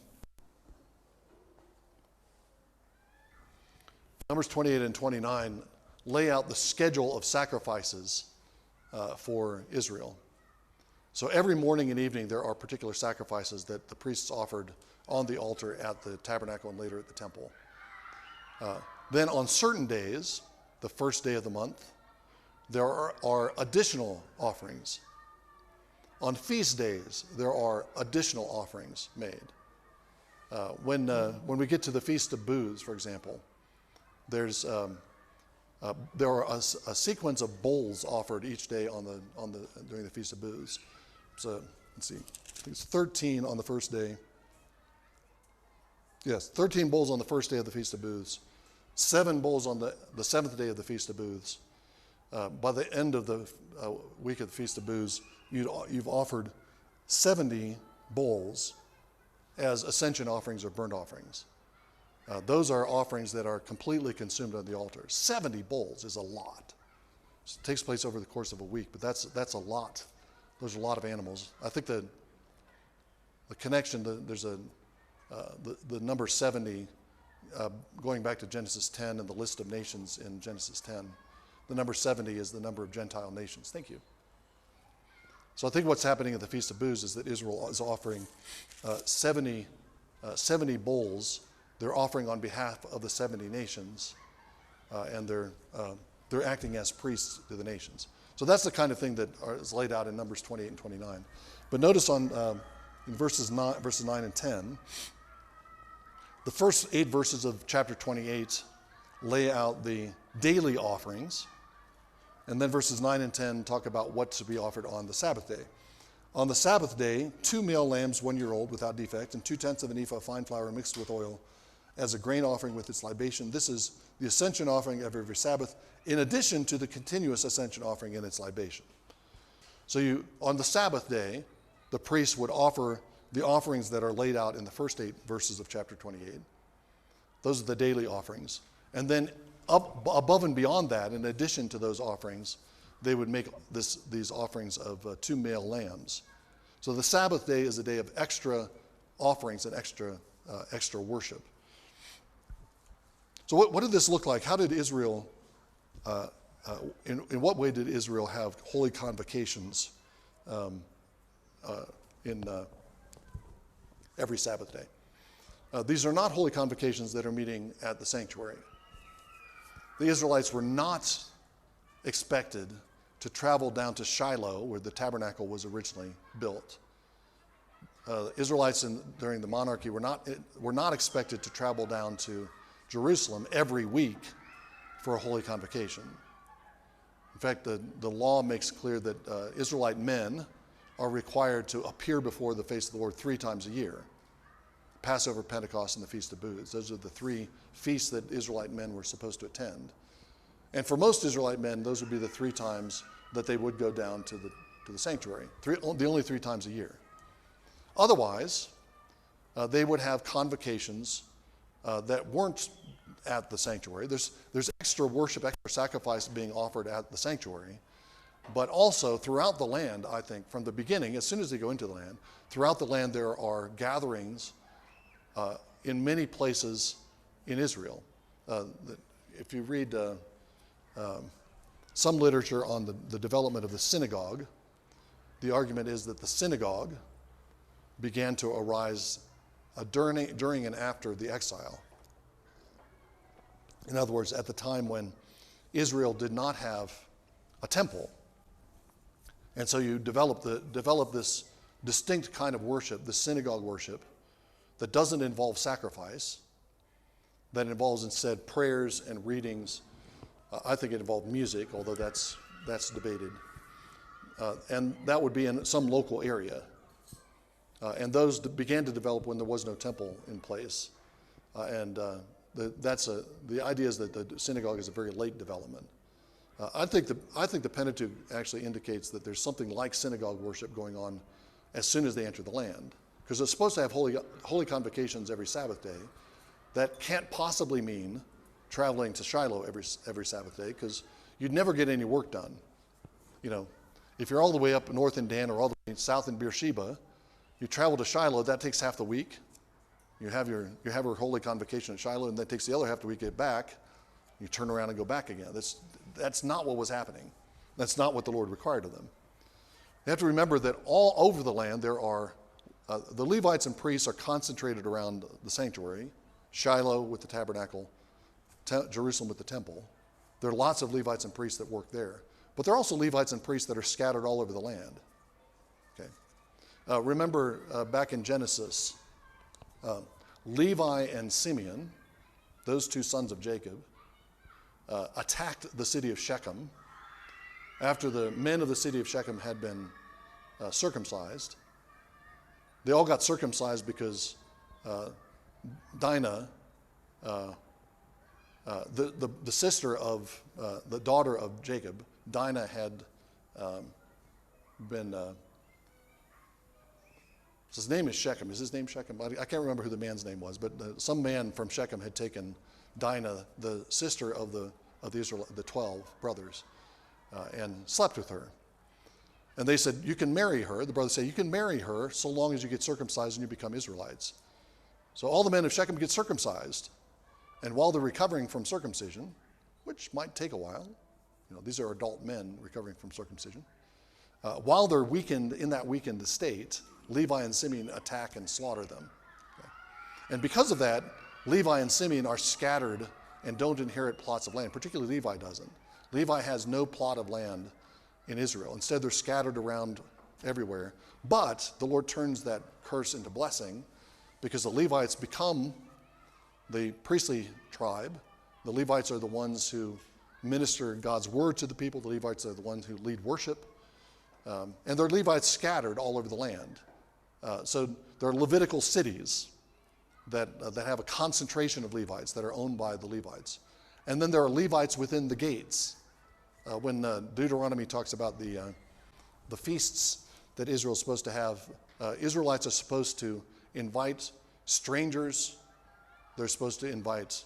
Numbers 28 and 29 lay out the schedule of sacrifices for Israel. So every morning and evening there are particular sacrifices that the priests offered on the altar at the tabernacle and later at the temple. Then on certain days, the first day of the month, there are additional offerings. On feast days, there are additional offerings made. When we get to the Feast of Booths, for example, there are a sequence of bowls offered each day during the Feast of Booths. So let's see, I think it's 13 on the first day. Yes, 13 bowls on the first day of the Feast of Booths, 7 bowls on the seventh day of the Feast of Booths. By the end of the week of the Feast of Booths, you've offered 70 bowls as ascension offerings or burnt offerings. Those are offerings that are completely consumed on the altar. 70 bowls is a lot. So it takes place over the course of a week, but that's a lot. There's a lot of animals. I think the connection, there's the number 70, going back to Genesis 10 and the list of nations in Genesis 10. The number 70 is the number of Gentile nations. Thank you. So I think what's happening at the Feast of Booths is that Israel is offering 70 bowls. They're offering on behalf of the 70 nations, and they're acting as priests to the nations. So that's the kind of thing that is laid out in Numbers 28 and 29. But notice in verses 9 and 10, the first 8 verses of chapter 28 lay out the daily offerings, and then verses 9 and 10 talk about what to be offered on the Sabbath day. On the Sabbath day, 2 male lambs 1 year old without defect, and 2/10 of an ephah of fine flour mixed with oil, as a grain offering with its libation. This is the ascension offering of every Sabbath, in addition to the continuous ascension offering and its libation. So on the Sabbath day, the priest would offer the offerings that are laid out in the first 8 verses of chapter 28. Those are the daily offerings. And then above and beyond that, in addition to those offerings, they would make these offerings of 2 male lambs. So the Sabbath day is a day of extra offerings and extra worship. So what did this look like? How did Israel, in what way did Israel have holy convocations in every Sabbath day? These are not holy convocations that are meeting at the sanctuary. the Israelites were not expected to travel down to Shiloh, where the tabernacle was originally built. Israelites during the monarchy were not expected to travel down to Jerusalem every week for a holy convocation. In fact, the law makes clear that Israelite men are required to appear before the face of the Lord 3 times a year. Passover, Pentecost, and the Feast of Booths. Those are the 3 feasts that Israelite men were supposed to attend. And for most Israelite men, those would be the 3 times that they would go down to the sanctuary, the only 3 times a year. Otherwise, they would have convocations that weren't at the sanctuary. There's extra worship, extra sacrifice being offered at the sanctuary, but also throughout the land, I think, from the beginning, as soon as they go into the land, throughout the land there are gatherings in many places in Israel. If you read some literature on the development of the synagogue, the argument is that the synagogue began to arise during and after the exile. In other words, at the time when Israel did not have a temple. And so you develop this distinct kind of worship, the synagogue worship, that doesn't involve sacrifice, that involves instead prayers and readings. I think it involved music, although that's debated. And that would be in some local area. And those began to develop when there was no temple in place. The idea is that the synagogue is a very late development. I think the Pentateuch actually indicates that there's something like synagogue worship going on as soon as they enter the land, because they're supposed to have holy convocations every Sabbath day. That can't possibly mean traveling to Shiloh every Sabbath day, because you'd never get any work done. You know, if you're all the way up north in Dan or all the way south in Beersheba, you travel to Shiloh, that takes half the week. You have your holy convocation at Shiloh, and that takes the other half the week to get back. You turn around and go back again. That's not what was happening. That's not what the Lord required of them. You have to remember that all over the land there are, the Levites and priests are concentrated around the sanctuary, Shiloh with the tabernacle, Jerusalem with the temple. There are lots of Levites and priests that work there. But there are also Levites and priests that are scattered all over the land. Okay. Remember back in Genesis, Levi and Simeon, those 2 sons of Jacob, attacked the city of Shechem after the men of the city of Shechem had been circumcised. They all got circumcised because Dinah, the sister of the daughter of Jacob, Dinah had been. His name is Shechem. Is his name Shechem? I can't remember who the man's name was, but some man from Shechem had taken Dinah, the sister of the 12 brothers, and slept with her. And they said, you can marry her. The brothers say, you can marry her so long as you get circumcised and you become Israelites. So all the men of Shechem get circumcised. And while they're recovering from circumcision, which might take a while, these are adult men recovering from circumcision, while they're weakened in that weakened state, Levi and Simeon attack and slaughter them. Okay. And because of that, Levi and Simeon are scattered and don't inherit plots of land. Particularly Levi doesn't. Levi has no plot of land in Israel. Instead, they're scattered around everywhere. But the Lord turns that curse into blessing because the Levites become the priestly tribe. The Levites are the ones who minister God's word to the people. The Levites are the ones who lead worship. And there are Levites scattered all over the land. So there are Levitical cities that have a concentration of Levites that are owned by the Levites. And then there are Levites within the gates. When Deuteronomy talks about the feasts that Israel is supposed to have, Israelites are supposed to invite strangers. They're supposed to invite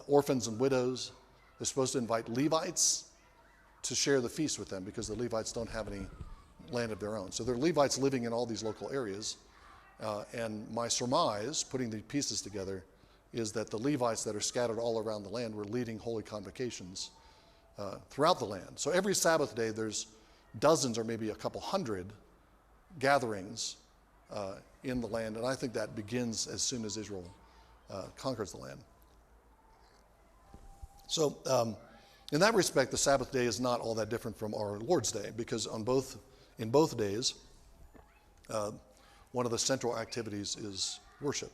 orphans and widows. They're supposed to invite Levites to share the feast with them because the Levites don't have any land of their own. So there are Levites living in all these local areas. And my surmise, putting the pieces together, is that the Levites that are scattered all around the land were leading holy convocations throughout the land. So every Sabbath day, there's dozens or maybe a couple hundred gatherings in the land. And I think that begins as soon as Israel conquers the land. So in that respect, the Sabbath day is not all that different from our Lord's Day, because in both days, one of the central activities is worship.